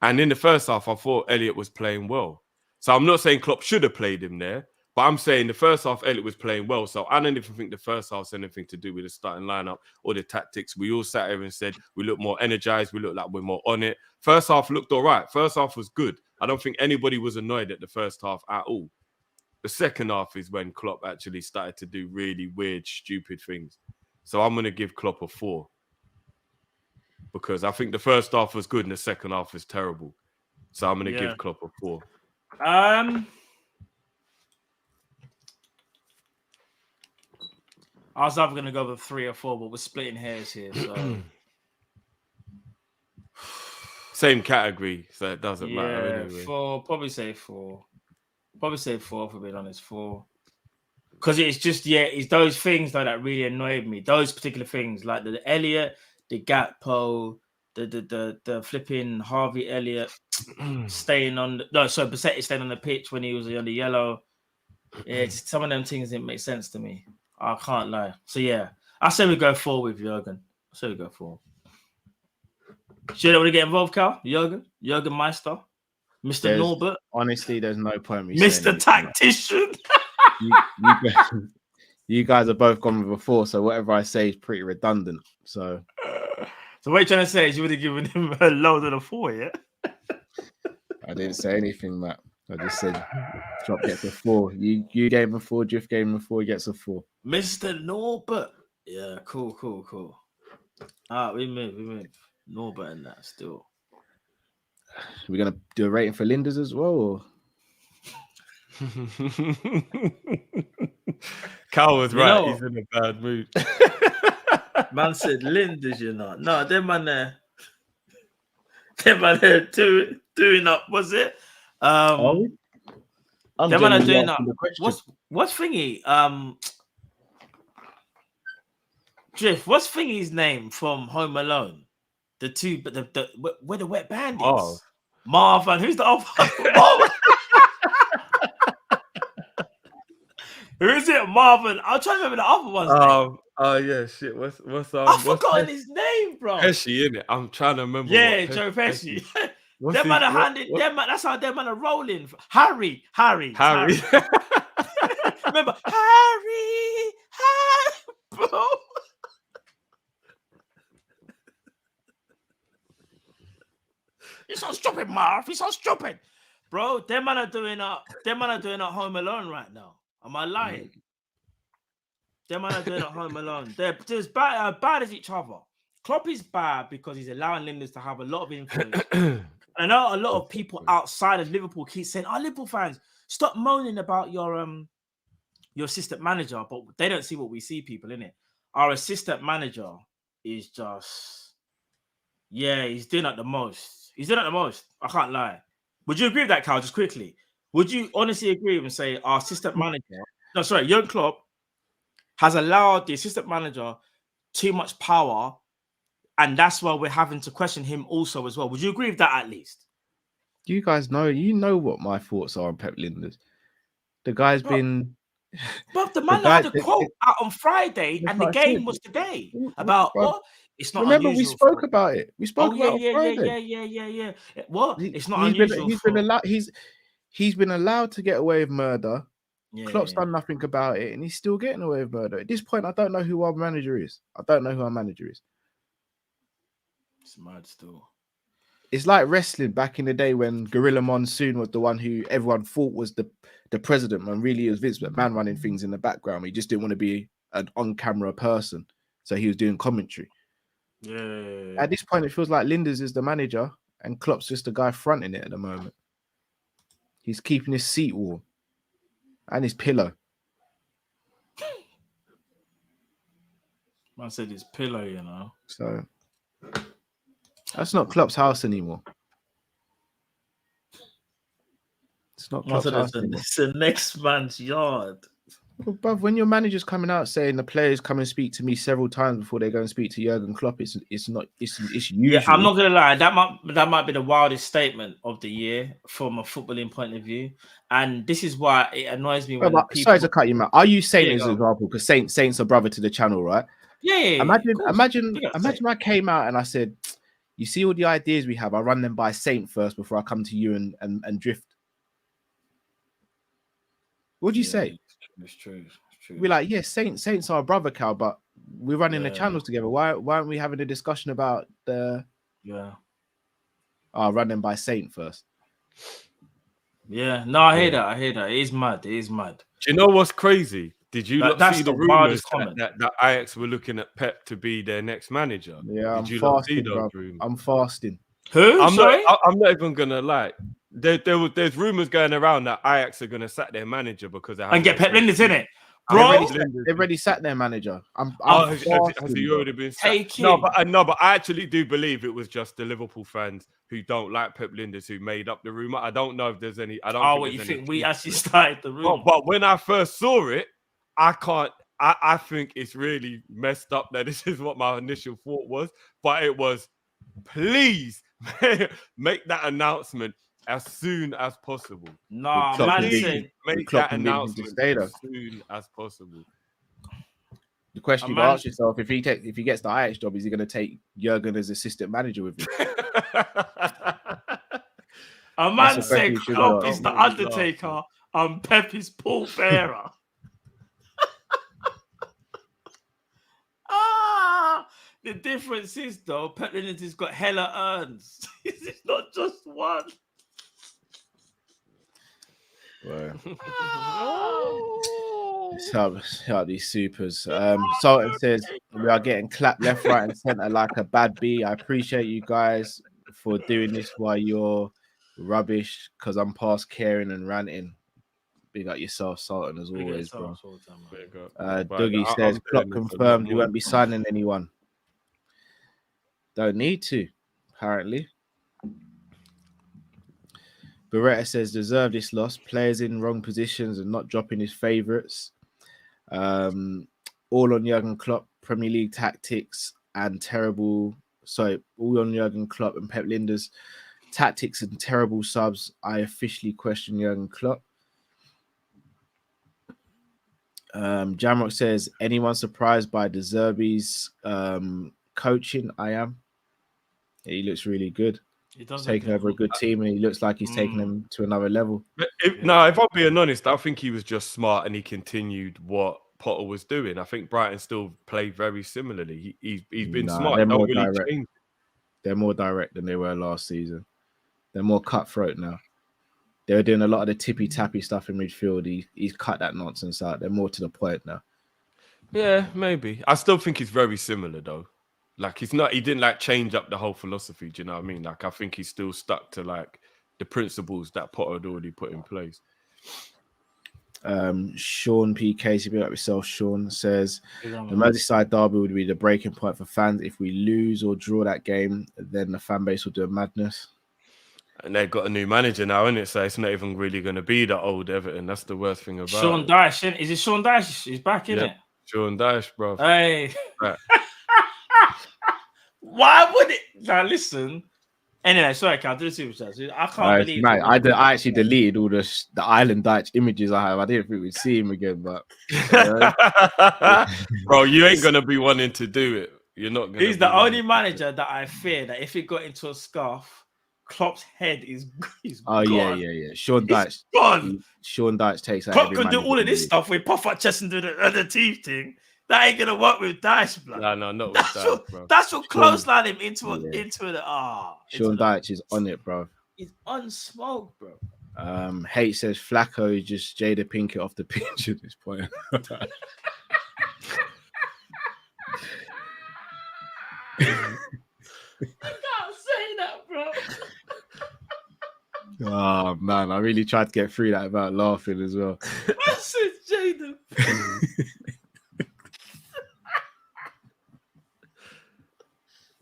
and in the first half, I thought Elliott was playing well. So I'm not saying Klopp should have played him there, but I'm saying the first half Elliott was playing well. So I don't even think the first half has anything to do with the starting lineup or the tactics. We all sat here and said we look more energized. We look like we're more on it. First half looked all right. First half was good. I don't think anybody was annoyed at the first half at all. The second half is when Klopp actually started to do really weird, stupid things. So I'm going to give Klopp a 4. Because I think the first half was good and the second half was terrible. So I'm going to give Klopp a 4. I was either going to go with 3 or 4, but we're splitting hairs here. So same category, so it doesn't matter anyway. 4, probably say 4. Probably say 4 for being honest. 4, because it's just it's those things though that really annoyed me. Those particular things, like the Elliott, the Gakpo, the flipping Harvey Elliott Bajcetic staying on the pitch when he was on the yellow. Yeah, just some of them things didn't make sense to me. I can't lie. So yeah, I say we go 4 with Jurgen. I say we go 4. Should I want to get involved, Cal? Jurgen Meister, Mr. Norbert. Honestly, there's no point me Mr. Tactician. You guys are both gone with a 4, so whatever I say is pretty redundant. So what you're trying to say is you would have given him a lower than a 4, yeah? I didn't say anything, Matt. I just said Klopp gets a 4. You gave him a 4, Drift gave him a 4, he gets a 4. Mr. Norbert. Yeah, cool. All right, we move. Norbert and that still. We're gonna do a rating for Lijnders as well, or? Carl was right. He's in a bad mood. Man said Lijnders, you know. No, them man there doing up. Was it? Them man are doing up. What's thingy? Drift. What's thingy's name from Home Alone? The two, but the where the wet bandits. Oh. Marvin. Who's the other one? Who is it? Marvin. I'm trying to remember the other one's name. Oh yeah, shit. What's I've forgotten his name, bro. Pesci, innit? I'm trying to remember. Yeah, Joe Pesci. Them man are handed. Them man. That's how them man are rolling. Harry. Remember Harry, bro. You're so stupid, Marv. You're so stupid, bro. Them man are doing Home Alone right now. Am I lying? Them man are doing Home Alone. They're as bad as each other. Klopp is bad because he's allowing Lijnders to have a lot of influence. I know a lot of people outside of Liverpool keep saying, Liverpool fans, stop moaning about your assistant manager, but they don't see what we see, people, innit? Our assistant manager is just, he's doing at the most. I can't lie. Would you agree with that, Cal, just quickly? Would you honestly agree and say our assistant manager, Jurgen Klopp, has allowed the assistant manager too much power, and that's why we're having to question him also as well? Would you agree with that at least? You guys know, what my thoughts are on Pep Lijnders. The guy's been... But the man had a quote out on Friday, and the game was today about what? It's not. Remember, unusual we spoke about it. We spoke about it on Friday. Yeah. What? It's not unusual. He's been allowed to get away with murder. Yeah, Klopp's done nothing about it, and he's still getting away with murder. At this point, I don't know who our manager is. It's mad still. It's like wrestling back in the day when Gorilla Monsoon was the one who everyone thought was the president, when really it was Vince McMahon running things in the background. He just didn't want to be an on-camera person, so he was doing commentary. Yeah. At this point, it feels like Lijnders is the manager and Klopp's just the guy fronting it at the moment. He's keeping his seat warm and his pillow. Man said his pillow, you know. So that's not Klopp's house anymore. It's not Klopp's house anymore. It's the next man's yard. Well, bruv, when your manager's coming out saying the players come and speak to me several times before they go and speak to Jurgen Klopp, it's usual. Yeah, I'm not gonna lie. That might be the wildest statement of the year from a footballing point of view, and this is why it annoys me when people. Sorry to cut you, man. Are you Saint as an example? Because Saint's a brother to the channel, right? Yeah. Imagine I came out and I said, "You see all the ideas we have. I run them by Saint first before I come to you and drift." What do you say? It's true. We're like, yeah, Saint's our brother, Cal, but we're running the channels together. Why aren't we having a discussion about the? Yeah. Run them by Saint first. Yeah, no, I hear that. It is mad. Do you know what's crazy? Did you see the rumors that Ajax were looking at Pep to be their next manager? Yeah, Did you see those rumors? I'm fasting. Who? I'm not even gonna lie. There's rumors going around that Ajax are gonna sack their manager because they and get Pep Lijnders in it, bro. They've already sat their manager. Has he already been sacked? No, but I actually do believe it was just the Liverpool fans who don't like Pep Lijnders who made up the rumor. I don't know if there's any. I don't. What you think? We actually started the rumor. But when I first saw it, I think it's really messed up that this is what my initial thought was. But it was, please make that announcement as soon as possible. No, man said make that announcement as soon as possible. The question you ask yourself: if he gets the Ajax job, is he going to take Jurgen as assistant manager with him? A man said Klopp is the Undertaker and Pep is Paul Bearer. The difference is, though, Pep Lijnders has got hella urns. It's not just one. Shout these supers. Sultan says we are getting clapped left, right, and center like a bad bee. I appreciate you guys for doing this while you're rubbish, because I'm past caring and ranting. Big up yourself, Sultan, as always, bro. Dougie says Klopp confirmed he won't be signing anyone. Don't need to, apparently. Beretta says deserve this loss. Players in wrong positions and not dropping his favourites. All on Jurgen Klopp, Premier League tactics and terrible. Sorry, all on Jurgen Klopp and Pep Lijnders tactics and terrible subs. I officially question Jurgen Klopp. Jamrock says anyone surprised by De Zerbi's coaching? I am. He looks really good. He's taking over a good team, and he looks like he's taking them to another level. If I'm being honest, I think he was just smart and he continued what Potter was doing. I think Brighton still play very similarly. He's been smart. They're more direct. They're more direct than they were last season. They're more cutthroat now. They were doing a lot of the tippy-tappy stuff in midfield. He's cut that nonsense out. They're more to the point now. Yeah, maybe. I still think he's very similar, though. Like, he didn't like change up the whole philosophy. Do you know what I mean? Like, I think he's still stuck to like the principles that Potter had already put in place. Sean P. Casey, be like yourself, Sean says the Merseyside derby would be the breaking point for fans. If we lose or draw that game, then the fan base will do a madness. And they've got a new manager now, isn't it? So it's not even really going to be the old Everton. That's the worst thing about Sean Dyche. Is it Sean Dyche? He's back, isn't it? Sean Dyche, bro. Hey. Right. Why would it? Now, listen. Anyway, sorry, Cal, do the super chats. I can't believe it. I actually deleted all the Island Dyche images I have. I didn't think we'd see him again, but... Bro, you ain't going to be wanting to do it. You're not going to. He's the only manager that I fear that if it got into a scarf, Klopp's head is gone. Yeah. Sean Dyche. Gone. Sean Dyche takes that. Klopp can do all of this stuff with puff out chest and do the teeth thing. That ain't gonna work with Dyche, bro. No, not with Dyche, bro. That's what clothesline him into it. Sean Dyche is on it, bro. He's unsmoked, bro. Hate says Flacco is just Jada Pinkett off the pitch at this point. I can't say that, bro. Oh man, I really tried to get through that about laughing as well. I said Jada.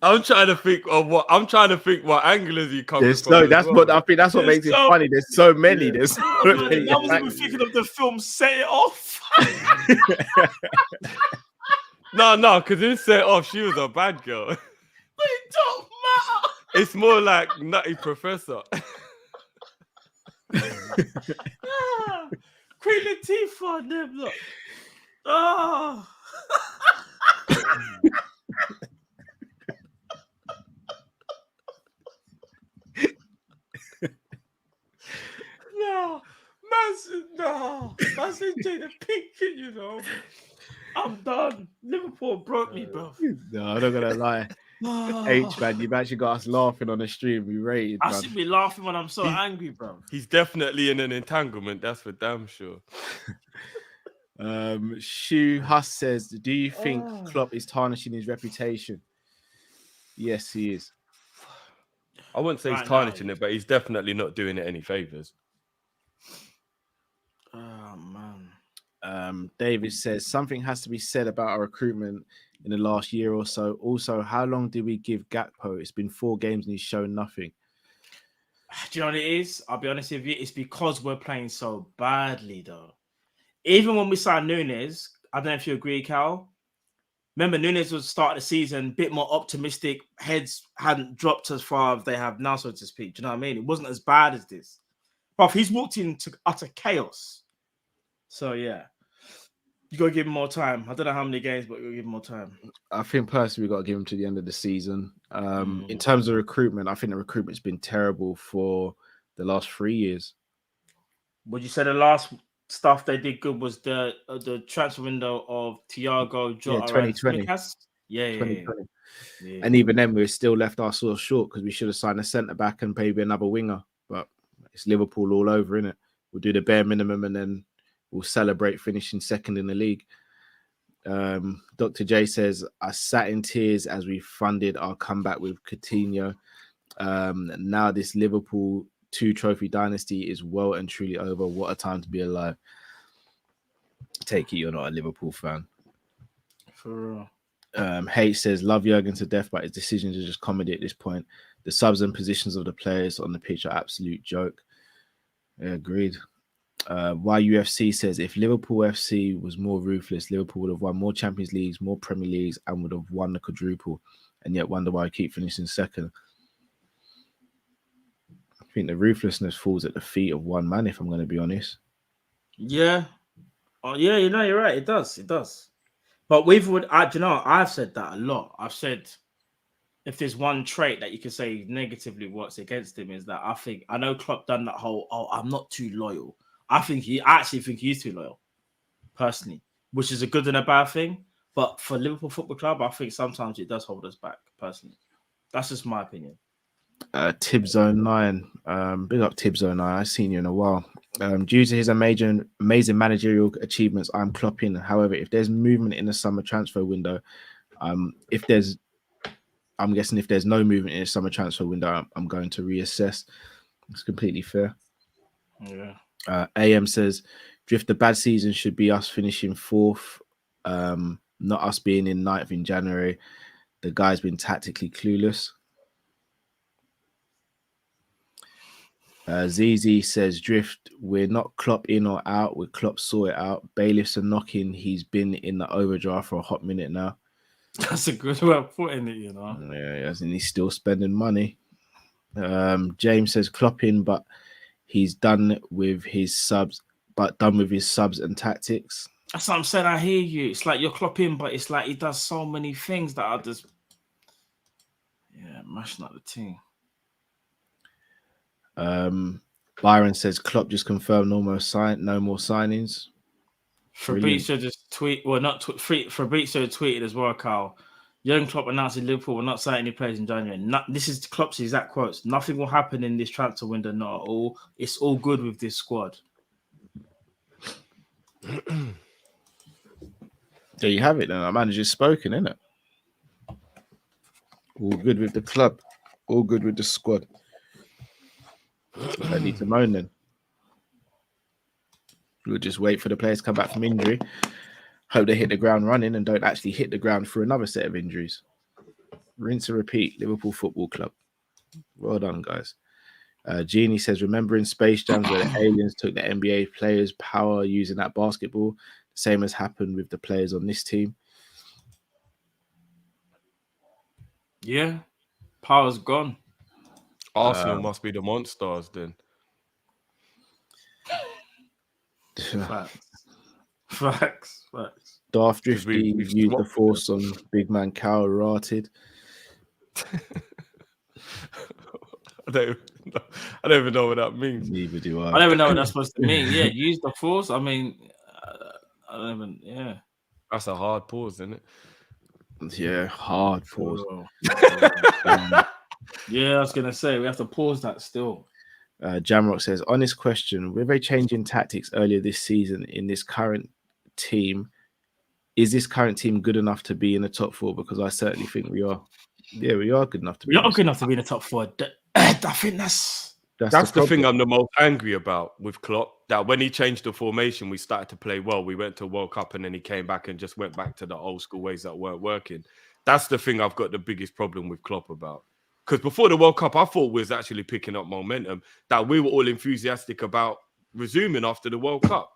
I'm trying to think what angle is he coming from. That's what makes it funny. There's so many. I was even thinking of the film Set It Off. No, because in Set It Off, she was a bad girl. But it don't matter. It's more like Nutty Professor. Queen Latifah on them, look. Oh. No, that's Jada Pinkett, you know. I'm done. Liverpool broke me, bro. No, I'm not gonna lie. H man, you've actually got us laughing on the stream. We rated. I should be laughing when I'm so angry, bro. He's definitely in an entanglement. That's for damn sure. Shu Huss says, "Do you think Klopp is tarnishing his reputation?" Yes, he is. I wouldn't say he's tarnishing it, but he's definitely not doing it any favors. Oh man. David says something has to be said about our recruitment in the last year or so. Also, how long did we give Gakpo? It's been 4 games and he's shown nothing. Do you know what it is? I'll be honest with you. It's because we're playing so badly, though. Even when we signed Nunez, I don't know if you agree, Cal. Remember, Nunez was start of the season a bit more optimistic. Heads hadn't dropped as far as they have now, so to speak. Do you know what I mean? It wasn't as bad as this. But he's walked into utter chaos. So, yeah. You got to give him more time. I don't know how many games, but you got to give him more time. I think personally, we've got to give him to the end of the season. In terms of recruitment, I think the recruitment's been terrible for the last 3 years. Would you say the last stuff they did good was the transfer window of Thiago, Jota, and 2020. Smith? Yeah. 2020. And even then, we're still left ourselves short because we should have signed a centre back and maybe another winger. But it's Liverpool all over, innit? We'll do the bare minimum and then we'll celebrate finishing second in the league. Dr. J says, I sat in tears as we funded our comeback with Coutinho. Now this Liverpool 2-trophy dynasty is well and truly over. What a time to be alive. Take it, you're not a Liverpool fan. For real. H says, love Jurgen to death, but his decisions are just comedy at this point. The subs and positions of the players on the pitch are absolute joke. Yeah, agreed. YUFC says, if Liverpool FC was more ruthless, Liverpool would have won more Champions Leagues, more Premier Leagues, and would have won the quadruple, and yet wonder why I keep finishing second. I think the ruthlessness falls at the feet of one man, if I'm going to be honest. Yeah. Oh, yeah, you're right. It does. But I've said that a lot. I've said if there's one trait that you can say negatively works against him is that I know Klopp done that whole, I'm not too loyal. I actually think he's too loyal, personally, which is a good and a bad thing. But for Liverpool Football Club, I think sometimes it does hold us back, personally. That's just my opinion. Tibzone9, big up Tibzone9. I've seen you in a while. Due to his amazing managerial achievements, I'm Klopp-in. However, if there's movement in the summer transfer window, I'm guessing if there's no movement in the summer transfer window, I'm going to reassess. It's completely fair. Yeah. AM says, Drift, the bad season should be us finishing 4th, not us being in 9th in January. The guy's been tactically clueless. ZZ says, Drift, we're not Klopp in or out. We're Klopp saw it out. Bailiffs are knocking. He's been in the overdraft for a hot minute now. That's a good way of putting it, Yeah, and he's still spending money. James says, Klopp in, but he's done with his subs and tactics. That's what I'm saying. I hear you. It's like you're Klopp in, but it's like he does so many things that are just mashing up the team. Byron says Klopp just confirmed no more signings. Fabrizio just Fabrizio tweeted as well, Carl. Jurgen Klopp announced in Liverpool will not sign any players in January. This is Klopp's exact quotes. Nothing will happen in this transfer window, not at all. It's all good with this squad. There you have it then. Our manager's spoken, isn't it? All good with the club. All good with the squad. I need to moan then. We'll just wait for the players to come back from injury. Hope they hit the ground running and don't actually hit the ground for another set of injuries. Rinse and repeat. Liverpool Football Club. Well done, guys. Jeannie says, remember in Space Jams where the aliens took the NBA players' power using that basketball? The same has happened with the players on this team. Yeah. Power's gone. Arsenal must be the monsters then. Facts. Daft Drifty used the force on big man Cal rotted. I don't even know what that means. Neither do I. I don't even know what that's supposed to mean. Yeah, use the force. I mean, I don't even. Yeah, that's a hard pause, isn't it? Yeah, hard pause. Yeah, I was gonna say we have to pause that still. Jamrock says, honest question, with a change in tactics earlier this season in this current team, is this current team good enough to be in the top 4? Because I certainly think we are. Yeah, we are good enough to be. We are good enough to be in the top 4. I think that's the thing I'm the most angry about with Klopp. That when he changed the formation, we started to play well. We went to World Cup and then he came back and just went back to the old school ways that weren't working. That's the thing I've got the biggest problem with Klopp about. Because before the World Cup, I thought we was actually picking up momentum, that we were all enthusiastic about resuming after the World Cup.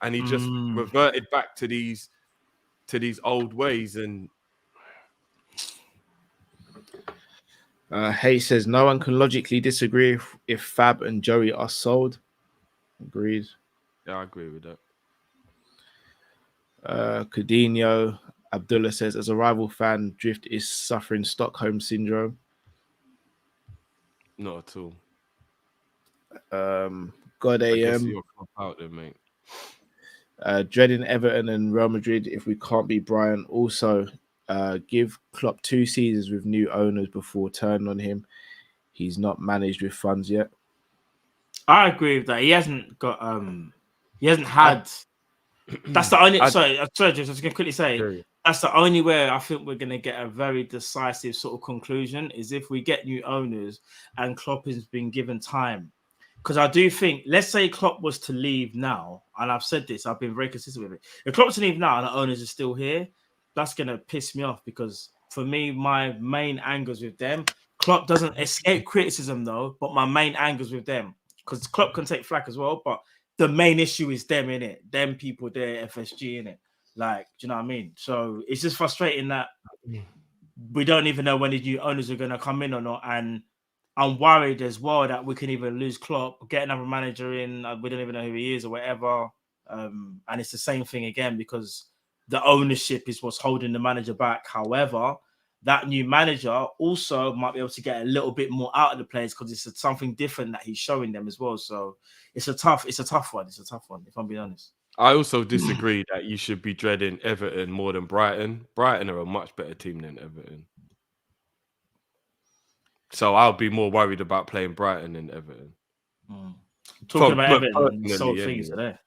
And he just reverted back to these old ways. And Hay says, no one can logically disagree if Fab and Joey are sold. Agreed. Yeah, I agree with that. Coutinho, Abdullah says, as a rival fan, Drift is suffering Stockholm syndrome. Not at all. Got I guess a you're out there, mate. dreading Everton and Real Madrid if we can't beat Brighton. Also, give Klopp 2 seasons with new owners before turning on him. He's not managed with funds yet. I agree with that. He hasn't got he hasn't had that's the only sorry, just gonna quickly say that's the only way I think we're gonna get a very decisive sort of conclusion is if we get new owners and Klopp has been given time. Because I do think, let's say Klopp was to leave now, and I've said this, I've been very consistent with it. If Klopp was to leave now and the owners are still here, that's gonna piss me off because for me, my main angers with them, Klopp doesn't escape criticism though, but my main angers with them. Because Klopp can take flack as well, but the main issue is them, innit? Them people there, FSG, innit? Like, do you know what I mean? So it's just frustrating that we don't even know when the new owners are going to come in or not. And I'm worried as well that we can either lose Klopp, get another manager in, we don't even know who he is or whatever. And it's the same thing again because the ownership is what's holding the manager back. However, that new manager also might be able to get a little bit more out of the players because it's something different that he's showing them as well. So it's a tough one. It's a tough one, if I'm being honest. I also disagree that you should be dreading Everton more than Brighton. Brighton are a much better team than Everton. So I'll be more worried about playing Brighton than Everton. Talking about Everton, sold things today.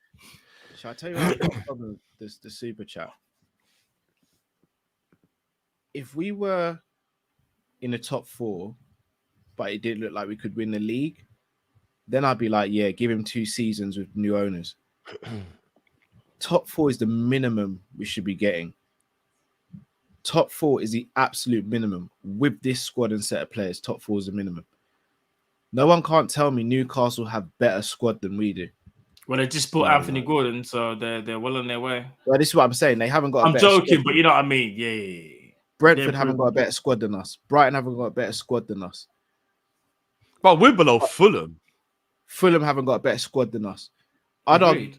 Shall I tell you what the problem with the super chat? If we were in the top 4, but it didn't look like we could win the league, then I'd be like, yeah, give him 2 seasons with new owners. Top 4 is the minimum we should be getting. Top 4 is the absolute minimum. With this squad and set of players, top 4 is the minimum. No one can't tell me Newcastle have better squad than we do. Well, they just bought Anthony Gordon, so they're well on their way. Well, this is what I'm saying. They haven't got I'm joking, but you know what I mean. Yeah. Brentford haven't got a better squad than us. Brighton haven't got a better squad than us. But we're below Fulham. Fulham haven't got a better squad than us. I'd argue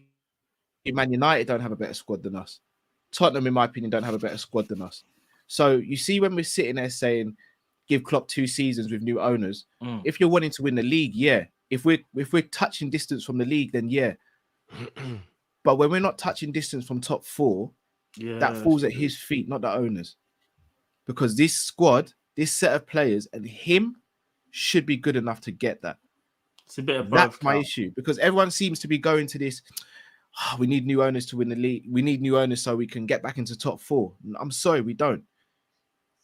Man United don't have a better squad than us. Tottenham, in my opinion, don't have a better squad than us. So you see when we're sitting there saying, give Klopp 2 seasons with new owners, if you're wanting to win the league, yeah. If we're touching distance from the league, then yeah. But when we're not touching distance from top 4, that falls at his feet, not the owners. Because this squad, this set of players, and him should be good enough to get that. It's a bit of That's my issue. Because everyone seems to be going to this, we need new owners to win the league. We need new owners so we can get back into top 4. I'm sorry, we don't.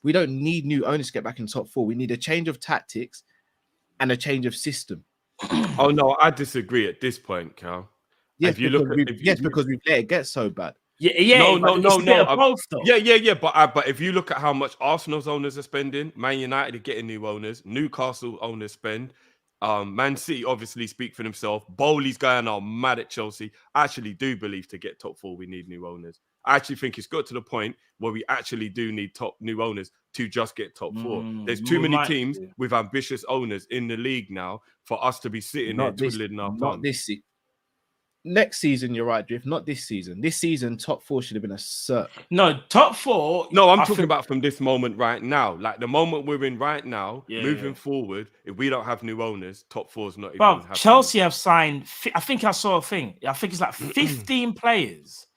We don't need new owners to get back in top 4. We need a change of tactics and a change of system. Oh, no, I disagree at this point, Cal. Yes, because we've let it get so bad. No. But if you look at how much Arsenal's owners are spending, Man United are getting new owners, Newcastle owners spend, Man City obviously speak for themselves. Bowley's going on mad at Chelsea. I actually do believe to get top 4, we need new owners. I actually think it's got to the point where we actually do need new owners to just get top 4. There's too many teams with ambitious owners in the league now for us to be sitting there twiddling our thumbs. Not this season. Next season, you're right, Drift. Not this season. This season, top 4 should have been a cert. No, top 4. No, I'm talking about from this moment right now. Like the moment we're in right now, moving forward, if we don't have new owners, top 4's not even happening. Chelsea have signed, I think I saw a thing. I think it's like 15 players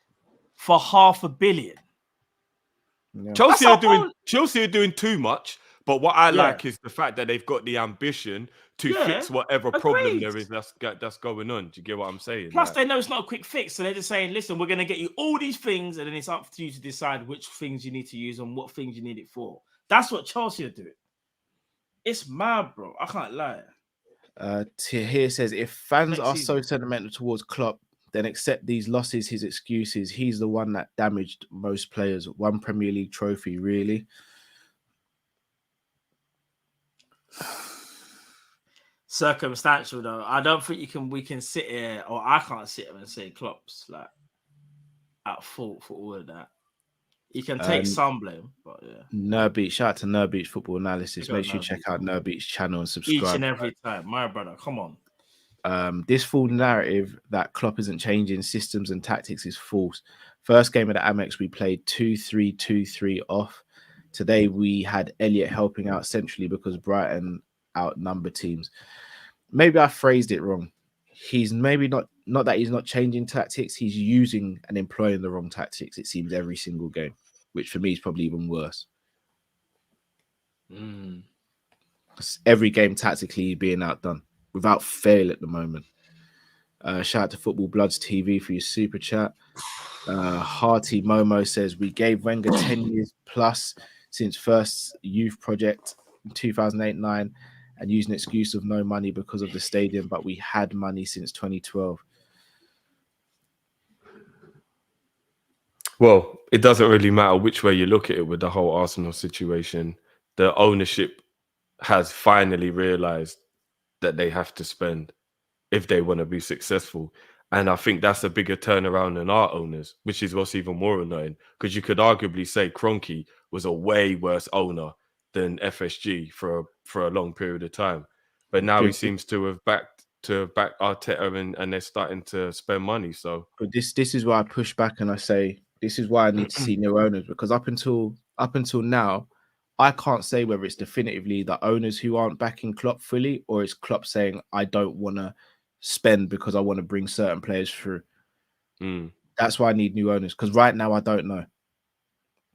for $500 million. Yeah. Chelsea are doing too much. But what I like is the fact that they've got the ambition to fix whatever problem there is that's going on. Do you get what I'm saying? Plus, they know it's not a quick fix. So they're just saying, listen, we're going to get you all these things, and then it's up to you to decide which things you need to use and what things you need it for. That's what Chelsea are doing. It's mad, bro. I can't lie. Here says, if fans are so sentimental towards Klopp, then accept these losses, his excuses. He's the one that damaged most players. 1 Premier League trophy, really? Circumstantial though. I don't think we can sit here, or I can't sit here and say Klopp's like at fault for all of that. You can take some blame, but yeah. Nurbeach, shout out to Nurbeach Football Analysis. Make sure you check out Nurbeach's channel and subscribe. Each and every time, my brother. Come on. This full narrative that Klopp isn't changing systems and tactics is false. First game of the Amex, we played 2-3-2-3 off. Today we had Elliott helping out centrally because Brighton outnumber teams. maybe I phrased it wrong. He's maybe not that he's not changing tactics. He's using and employing the wrong tactics. It seems every single game, which for me is probably even worse. Every game tactically being outdone without fail at the moment. Shout out to Football Bloods TV for your super chat. Hearty Momo says we gave Wenger 10 years plus since first youth project in 2008-9 and used an excuse of no money because of the stadium, but we had money since 2012. Well, it doesn't really matter which way you look at it with the whole Arsenal situation. The ownership has finally realized that they have to spend if they want to be successful. And I think that's a bigger turnaround than our owners, which is what's even more annoying, because you could arguably say Kroenke was a way worse owner than FSG for a long period of time. But now he seems to have backed Arteta and they're starting to spend money. So but this is why I push back and I say this is why I need to see new owners, because up until now, I can't say whether it's definitively the owners who aren't backing Klopp fully or it's Klopp saying I don't want to spend because I want to bring certain players through. That's why I need new owners, because right now I don't know.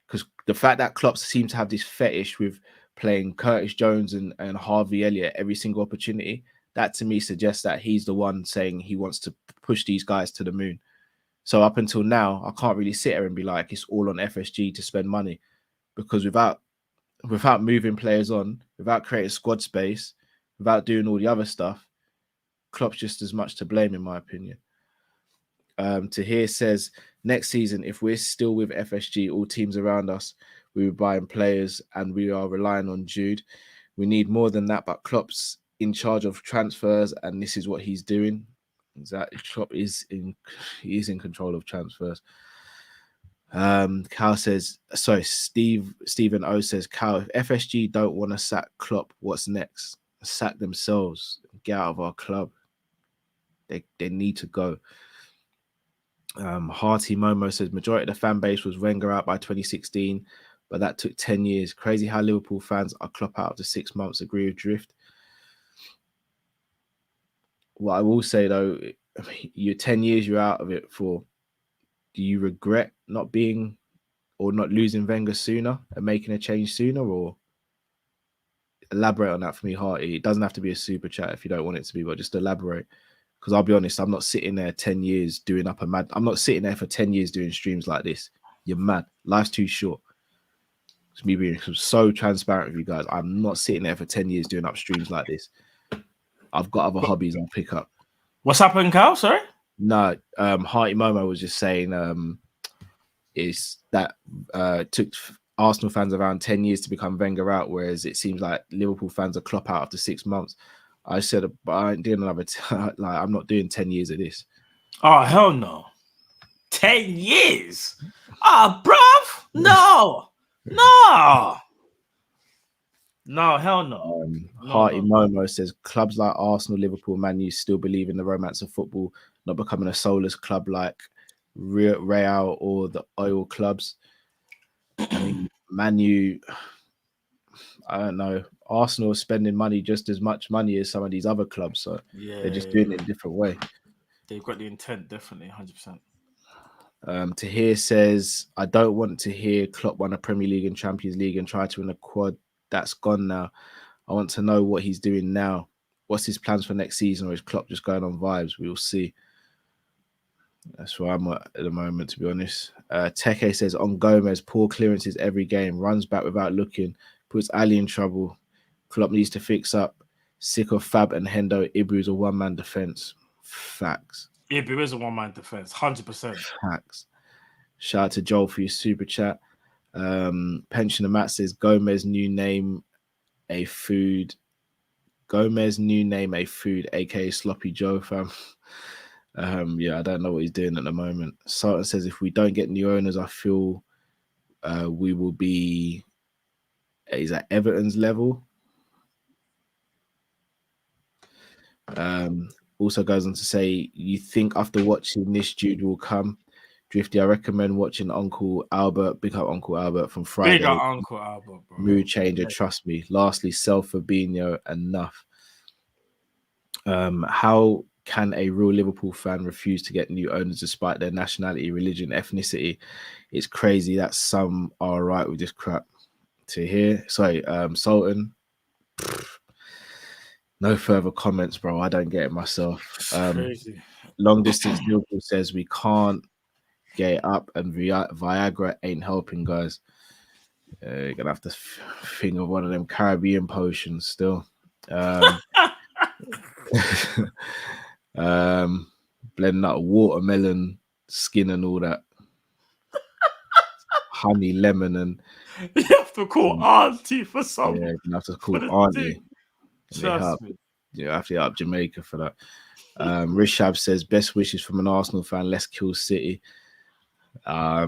Because the fact that Klopp seems to have this fetish with playing Curtis Jones and Harvey Elliott every single opportunity, that to me suggests that he's the one saying he wants to push these guys to the moon. So up until now, I can't really sit here and be like it's all on FSG to spend money, because without moving players on, without creating squad space, without doing all the other stuff, Klopp's just as much to blame, in my opinion. Tahir says, next season, if we're still with FSG, all teams around us, we were buying players and we are relying on Jude. We need more than that, but Klopp's in charge of transfers and this is what he's doing. Exactly. Klopp is in control of transfers. Cal says, sorry, Stephen O says, Cal, if FSG don't want to sack Klopp, what's next? Sack themselves. Get out of our club. They need to go. Hearty Momo says majority of the fan base was Wenger out by 2016, but that took 10 years. Crazy how Liverpool fans are Klopp out after 6 months. Agree with Drift. What I will say though, you're 10 years you're out of it for. Do you regret not being or not losing Wenger sooner and making a change sooner, or elaborate on that for me, Hearty? It doesn't have to be a super chat if you don't want it to be, but just elaborate. Because I'll be honest, I'm not sitting there 10 years doing up a mad. I'm not sitting there for 10 years doing streams like this. You're mad. Life's too short. It's me being so transparent with you guys. I'm not sitting there for 10 years doing up streams like this. I've got other hobbies I'll pick up. What's happened, Cal? Sorry? No, Hearty Momo was just saying is that took Arsenal fans around 10 years to become Wenger out, whereas it seems like Liverpool fans are Klopp out after 6 months. I said, but I ain't doing another. Like, I'm not doing 10 years of this. Oh, hell no. 10 years? Ah, bruv. No. No, hell no. Hearty Momo says clubs like Arsenal, Liverpool, Man U still believe in the romance of football, not becoming a soulless club like Real or the oil clubs. I mean, Man U, I don't know. Arsenal is spending money, just as much money as some of these other clubs, so they're just doing it in a different way. They've got the intent, definitely, 100%. Tahir says, I don't want to hear Klopp won a Premier League and Champions League and try to win a quad. That's gone now. I want to know what he's doing now. What's his plans for next season, or is Klopp just going on vibes? We'll see. That's where I'm at the moment, to be honest. Teke says, on Gomez, poor clearances every game, runs back without looking, puts Ali in trouble. Klopp needs to fix up. Sick of Fab and Hendo. Ibu's a one-man defense. Facts. Ibu is a one-man defense, 100%. Facts. Shout out to Joel for your super chat. Pensioner Matt says, Gomez new name a food, aka Sloppy Joe, fam. Yeah, I don't know what he's doing at the moment. Sultan says, if we don't get new owners, I feel we will be, is at Everton's level. Also goes on to say, you think after watching this, Jude will come? Drifty, I recommend watching Uncle Albert, big up Uncle Albert from Friday. Big up Uncle Albert, bro. Mood changer, trust me. Lastly, sell Fabinho, enough. How can a real Liverpool fan refuse to get new owners despite their nationality, religion, ethnicity? It's crazy that some are all right with this crap. To hear, sorry, Sultan. No further comments, bro. I don't get it myself. Crazy. Long distance Liverpool says we can't get it up, and Viagra ain't helping, guys. You're gonna have to think of one of them Caribbean potions still. Blending up watermelon skin and all that, honey, lemon, and you have to call auntie for some. Yeah, you have to call auntie. Trust me. Yeah, I have to hit up Jamaica for that. Rishab says best wishes from an Arsenal fan. Let's kill City. Yeah,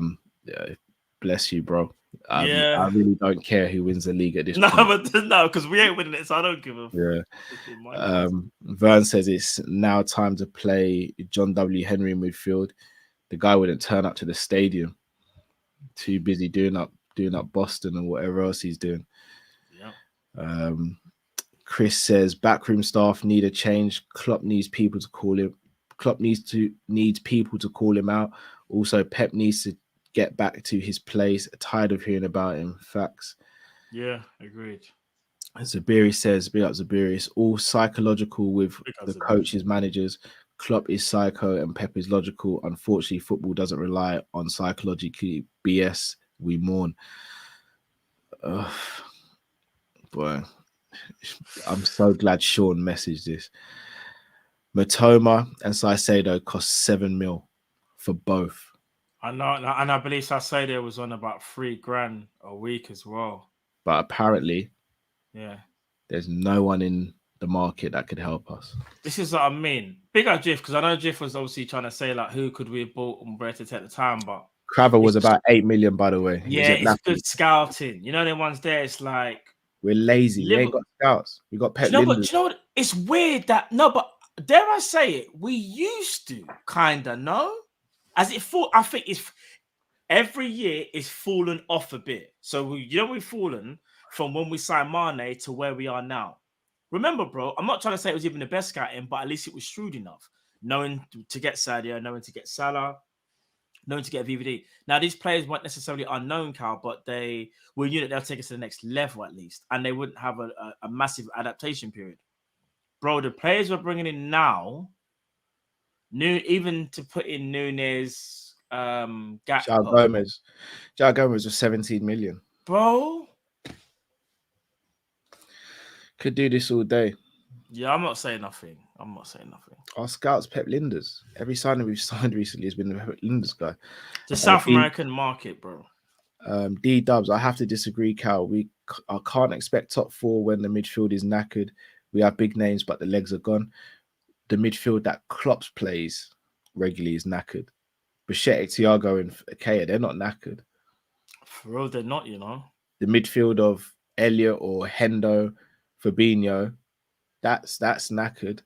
bless you, bro. I really don't care who wins the league at this point. No, because we ain't winning it, so I don't give a. Yeah. Vern says it's now time to play John W. Henry in midfield. The guy wouldn't turn up to the stadium. Too busy doing up Boston and whatever else he's doing. Yeah. Chris says backroom staff need a change. Klopp needs people to call him. Klopp needs people to call him out. Also, Pep needs to get back to his place. Tired of hearing about him. Facts. Yeah, agreed. Zabiri says, big up Zabiri. It's all psychological with the coaches, managers. Klopp is psycho and Pep is logical. Unfortunately, football doesn't rely on psychologically BS. We mourn. Boy, I'm so glad Sean messaged this. Matoma and Saicedo cost 7 mil for both. I know, and I believe Saicedo was on about $3,000 a week as well. But apparently, yeah, there's no one in the market that could help us. This is what I mean. Big up Jiff, because I know Jiff was obviously trying to say like who could we have bought on Bajcetic at the time, but Craver was about 8 million, by the way. Yeah, it's good scouting. You know, the ones there, it's like we're lazy. We ain't got scouts. We got Pep Lijnders. Do you know what? It's weird that but dare I say it, we used to kind of know. As it fall, I think it's every year it's fallen off a bit. So we've fallen from when we signed Mane to where we are now. Remember, bro, I'm not trying to say it was even the best scouting, but at least it was shrewd enough. Knowing to get Sadio, knowing to get Salah, knowing to get VVD. Now, these players weren't necessarily unknown, Cal, but we knew that they'll take us to the next level at least, and they wouldn't have a massive adaptation period. Bro, the players we're bringing in now, even to put in Nunez, Gakpo. Thiago Gomez was 17 million. Bro. Could do this all day. Yeah, I'm not saying nothing. Our scouts, Pep Lijnders. Every signing we've signed recently has been the Pep Lijnders guy. The South American market, bro. D-Dubs, I have to disagree, Cal. I can't expect top 4 when the midfield is knackered. We have big names, but the legs are gone. The midfield that Klopp plays regularly is knackered. Bajcetic, Thiago, and Keita, they're not knackered. For real, they're not, you know. The midfield of Elliott or Hendo, Fabinho, that's knackered.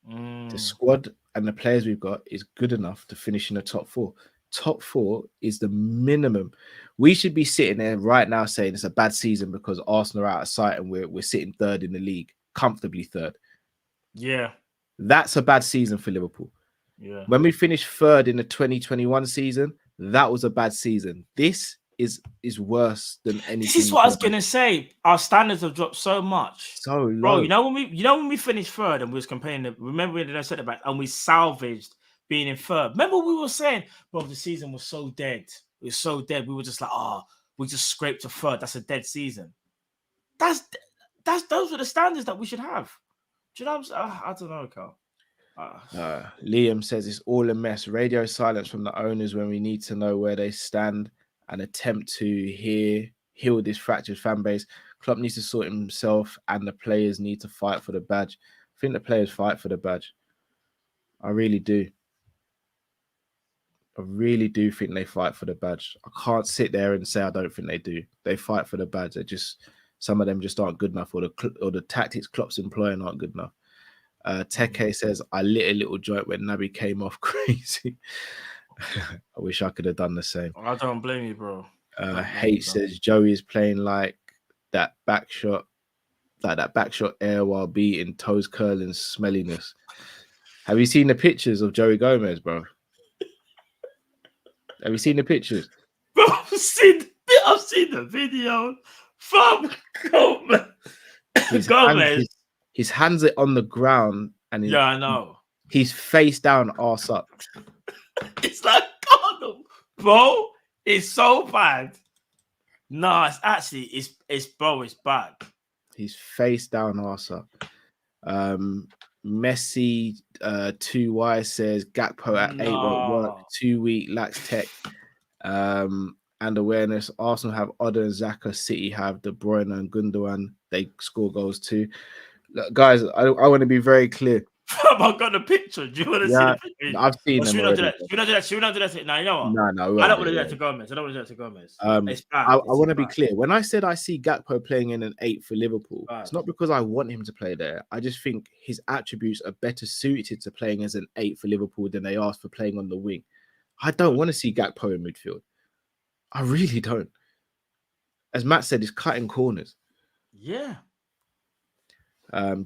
The squad and the players we've got is good enough to finish in the top 4. Top 4 is the minimum. We should be sitting there right now saying it's a bad season because Arsenal are out of sight and we're sitting 3rd in the league, comfortably 3rd. Yeah. That's a bad season for Liverpool. Yeah. When we finished 3rd in the 2021 season, that was a bad season. This is worse than anything. This is what I was gonna say. Our standards have dropped so much. So low. Bro, you know when we finished 3rd and we was complaining, remember when they said it back and we salvaged being in 3rd. Remember we were saying, bro, the season was so dead. It was so dead. We were just like, we just scraped to 3rd. That's a dead season. Those are the standards that we should have. Do you know what I'm saying? I don't know, Carl. Liam says it's all a mess. Radio silence from the owners when we need to know where they stand and attempt to heal this fractured fan base. Klopp needs to sort himself and the players need to fight for the badge. I think the players fight for the badge. I really do. I really do think they fight for the badge. I can't sit there and say I don't think they do. They fight for the badge. Some of them just aren't good enough, or the tactics Klopp's employing aren't good enough. Teke says, I lit a little joint when Naby came off crazy. I wish I could have done the same. I don't blame you, bro. H says, Joey is playing like that back shot like that backshot air while beating, toes curling, smelliness. Have you seen the pictures of Joey Gomez, bro? Have you seen the pictures? Bro, I've seen the video from Gomez. His hands are on the ground, and I know. He's face down, arse up. It's like, God, bro, it's so bad. No, it's actually, it's bad. He's face down, arse up. Messi 2Y says Gakpo at 8 won't work. 2 week, lacks tech and awareness. Arsenal have Oda and Xhaka. City have De Bruyne and Gundogan. They score goals too. Look, guys, I want to be very clear. I've got the picture. Do you want to see the picture? I've seen them. Should we not do that? Should we not do that? No, you know what? No. I don't want to do that to Gomez. It's bad. I want to be clear. When I said I see Gakpo playing in an 8 for Liverpool, it's not because I want him to play there. I just think his attributes are better suited to playing as an 8 for Liverpool than they are for playing on the wing. I don't want to see Gakpo in midfield. I really don't. As Matt said, he's cutting corners. Yeah.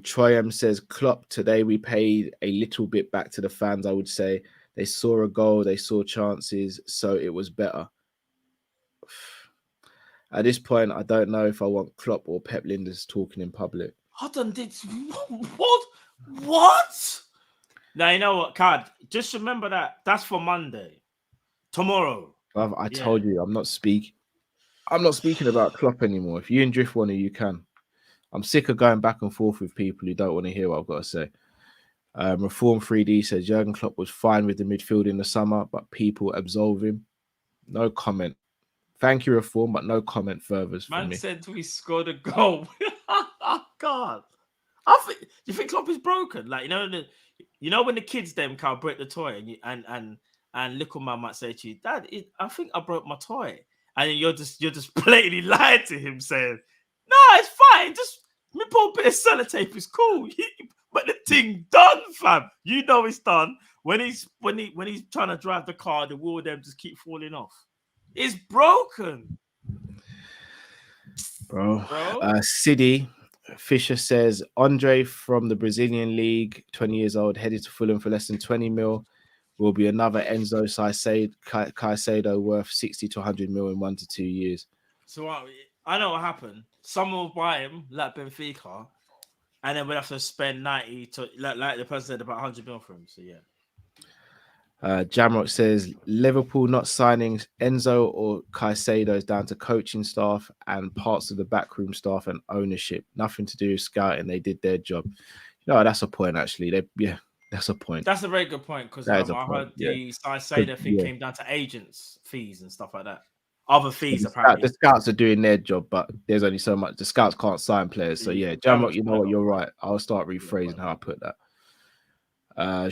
Troy M says, Klopp, today we paid a little bit back to the fans, I would say. They saw a goal, they saw chances, so it was better. At this point, I don't know if I want Klopp or Pep Lijnders talking in public. Hold on, what? Now, you know what, Cad? Just remember that's for Monday. Tomorrow. I told you, I'm not speaking about Klopp anymore. If you and Drift want to, you can. I'm sick of going back and forth with people who don't want to hear what I've got to say. Reform 3D says Jurgen Klopp was fine with the midfield in the summer, but people absolve him. No comment. Thank you, Reform, but no comment further from me. Man said we scored a goal. God. Do you think Klopp is broken? Like, you know when the kids them can't break the toy and little man might say to you, Dad, I think I broke my toy. And you're just blatantly lying to him saying, no, it's fine. Just me put a bit of sellotape is cool. But the thing done, fam. You know it's done. When he's trying to drive the car, the wheel them just keep falling off. It's broken, bro. City Fisher says Andre from the Brazilian league, 20 years old, headed to Fulham for less than 20 mil. Will be another Enzo Caicedo worth 60 to 100 mil in 1 to 2 years. So I know what happened. Someone will buy him, like Benfica, and then we'll have to spend 90 to, like the person said, about 100 mil for him. So, yeah. Jamrock says Liverpool not signing Enzo or Caicedo is down to coaching staff and parts of the backroom staff and ownership. Nothing to do with scouting. They did their job. No, that's a point, actually. That's a point. That's a very good point because I heard the Caicedo thing came down to agents' fees and stuff like that. Other fees, apparently. The scouts are doing their job, but there's only so much. The scouts can't sign players. So, yeah, Jamrock, you know what? You're right. I'll start rephrasing how I put that.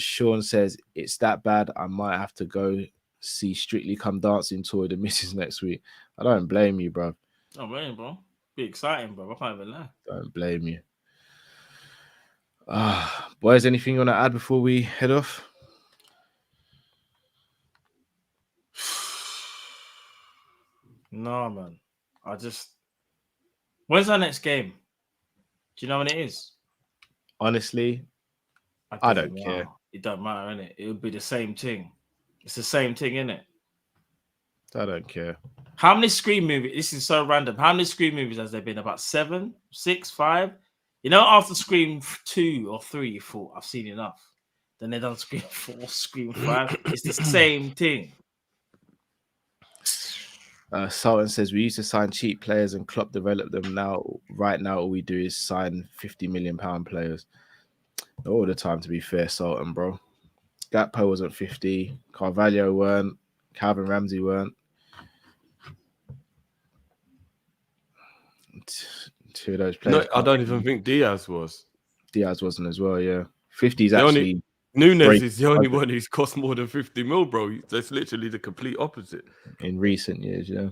Sean says, it's that bad. I might have to go see Strictly Come Dancing tour with the missus next week. I don't blame you, bro. Oh, man, bro. Be exciting, bro. I can't even lie. Don't blame you. Boys, anything you want to add before we head off? No, man. When's our next game? Do you know when it is? Honestly, I don't care. It don't matter, innit? It would be the same thing. It's the same thing, innit? I don't care. How many Scream movies? This is so random. How many Scream movies has there been? About 7, 6, 5? You know, after Scream 2 or 3, you thought, I've seen enough. Then they done Scream 4, Scream 5. It's the same thing. Sultan says, we used to sign cheap players and Klopp develop them. Right now, all we do is sign £50 million players. Not all the time, to be fair, Sultan, bro. Gakpo wasn't 50. Carvalho weren't. Calvin Ramsey weren't. Two of those players. No, I don't even think Diaz was. Diaz wasn't as well, yeah. 50's actually... Nunez is the only one who's cost more than 50 mil, bro. That's literally the complete opposite. In recent years, yeah.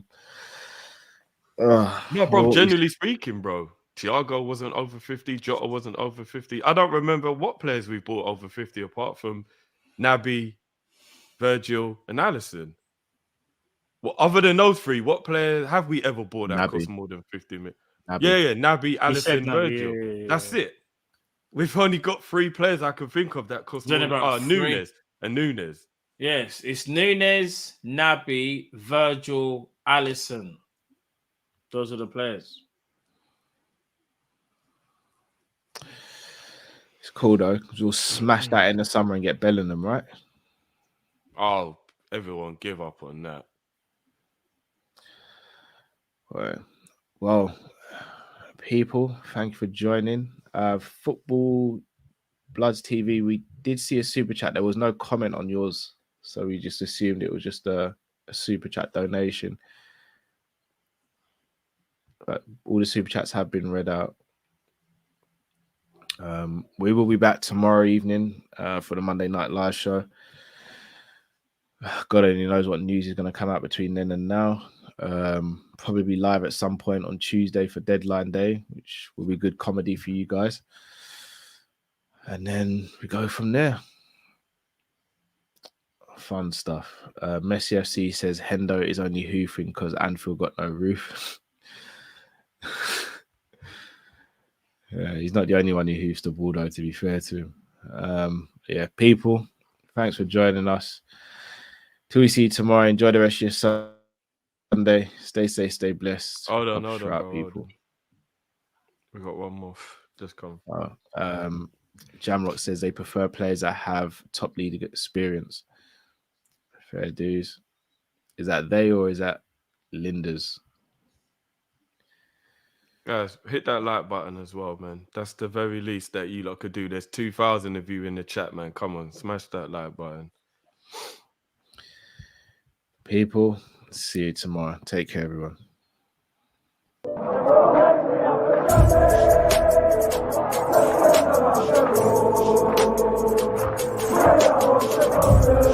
No, bro, generally speaking, bro. Thiago wasn't over 50. Jota wasn't over 50. I don't remember what players we bought over 50 apart from Naby, Virgil, and Alisson. Well, other than those three, what players have we ever bought that cost more than 50 mil? Naby. Yeah, Naby, He said Alisson, Naby, Virgil. yeah. That's it. We've only got 3 players I can think of that cost Then more. about three. Nunez and Nunez. Yes, it's Nunez, Naby, Virgil, Alisson. Those are the players. It's cool though, because we'll smash that in the summer and get Bellingham, right? Oh, everyone give up on that. Right. Well, people, thank you for joining. Football Bloods TV, we did see a super chat. There was no comment on yours, so we just assumed it was just a super chat donation. But all the super chats have been read out. We will be back tomorrow evening for the Monday Night Live show. God only knows what news is going to come out between then and now. Probably be live at some point on Tuesday for Deadline Day, which will be good comedy for you guys. And then we go from there. Fun stuff. Messi FC says Hendo is only hoofing because Anfield got no roof. Yeah, he's not the only one who hoofs the ball, though, to be fair to him. Yeah, people, thanks for joining us. Till we see you tomorrow. Enjoy the rest of your Sunday. Stay safe, stay blessed. Hold on, people. We got one more. Just come. Jamrock says they prefer players that have top league experience. Fair dues. Is that they or is that Lijnders? Guys, hit that like button as well, man. That's the very least that you lot could do. There's 2,000 of you in the chat, man. Come on, smash that like button. People, see you tomorrow. Take care, everyone. Yeah.